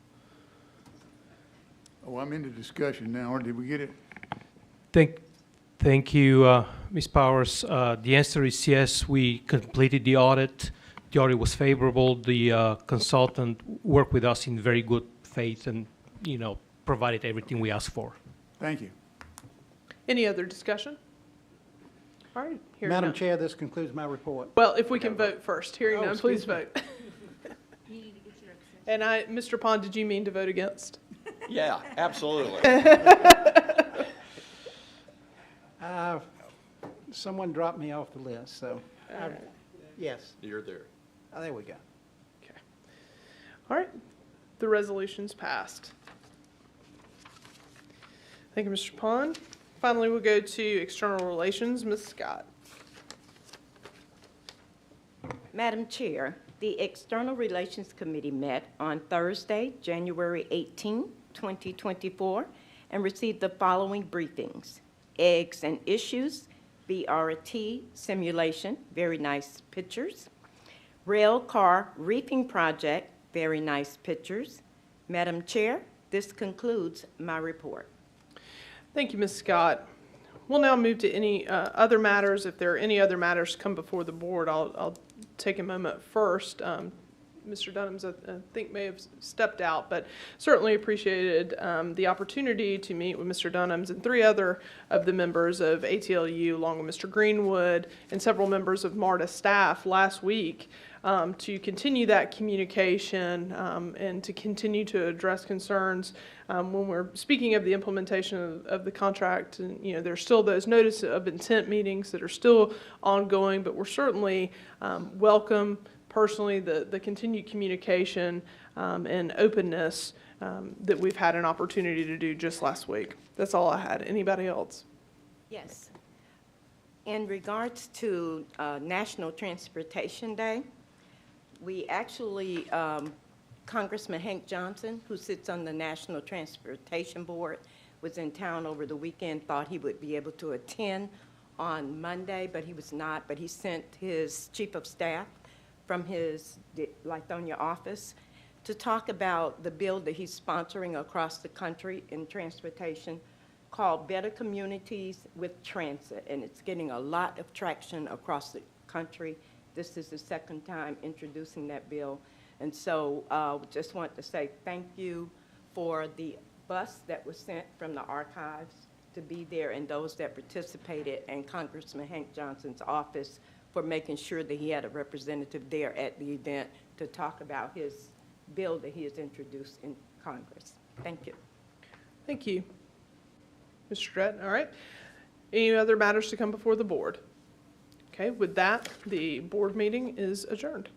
Oh, I'm into discussion now. Or did we get it? Thank you, Ms. Powers. The answer is yes. We completed the audit. The audit was favorable. The consultant worked with us in very good faith and, provided everything we asked for. Thank you. Any other discussion? All right. Hearing Madam none. Chair, this concludes my report. Well, if we can vote first. Hearing Oh, none, please excuse me. vote. And Mr. Pond, did you mean to vote against? Yeah, absolutely. Someone dropped me off the list, so, All right. yes. You're there. Oh, there we go. Okay. All right. The resolution's passed. Thank you, Mr. Pond. Finally, we'll go to external relations. Ms. Scott. Madam Chair, the External Relations Committee met on Thursday, January 18, 2024, and received the following briefings. Eggs and Issues, BRT Simulation, very nice pictures. Rail Car Reefing Project, very nice pictures. Madam Chair, this concludes my report. Thank you, Ms. Scott. We'll now move to any other matters. If there are any other matters to come before the board, I'll take a moment first. Mr. Dunham's, I think, may have stepped out, but certainly appreciated the opportunity to meet with Mr. Dunham's and 3 other of the members of ATLU, along with Mr. Greenwood and several members of MARTA staff last week to continue that communication and to continue to address concerns when we're speaking of the implementation of the contract. And, there's still those notice of intent meetings that are still ongoing, but we're certainly welcome personally the continued communication and openness that we've had an opportunity to do just last week. That's all I had. Anybody else? Yes. In regards to National Transportation Day, we actually, Congressman Hank Johnson, who sits on the National Transportation Board, was in town over the weekend, thought he would be able to attend on Monday, but he was not. But he sent his chief of staff from his Lithonia office to talk about the bill that he's sponsoring across the country in transportation called Better Communities with Transit, and it's getting a lot of traction across the country. This is the second time introducing that bill. And so just want to say thank you for the bus that was sent from the archives to be there and those that participated, and Congressman Hank Johnson's office for making sure that he had a representative there at the event to talk about his bill that he has introduced in Congress. Thank you. Thank you. Mr. Dredd, all right. Any other matters to come before the board? Okay, with that, the board meeting is adjourned.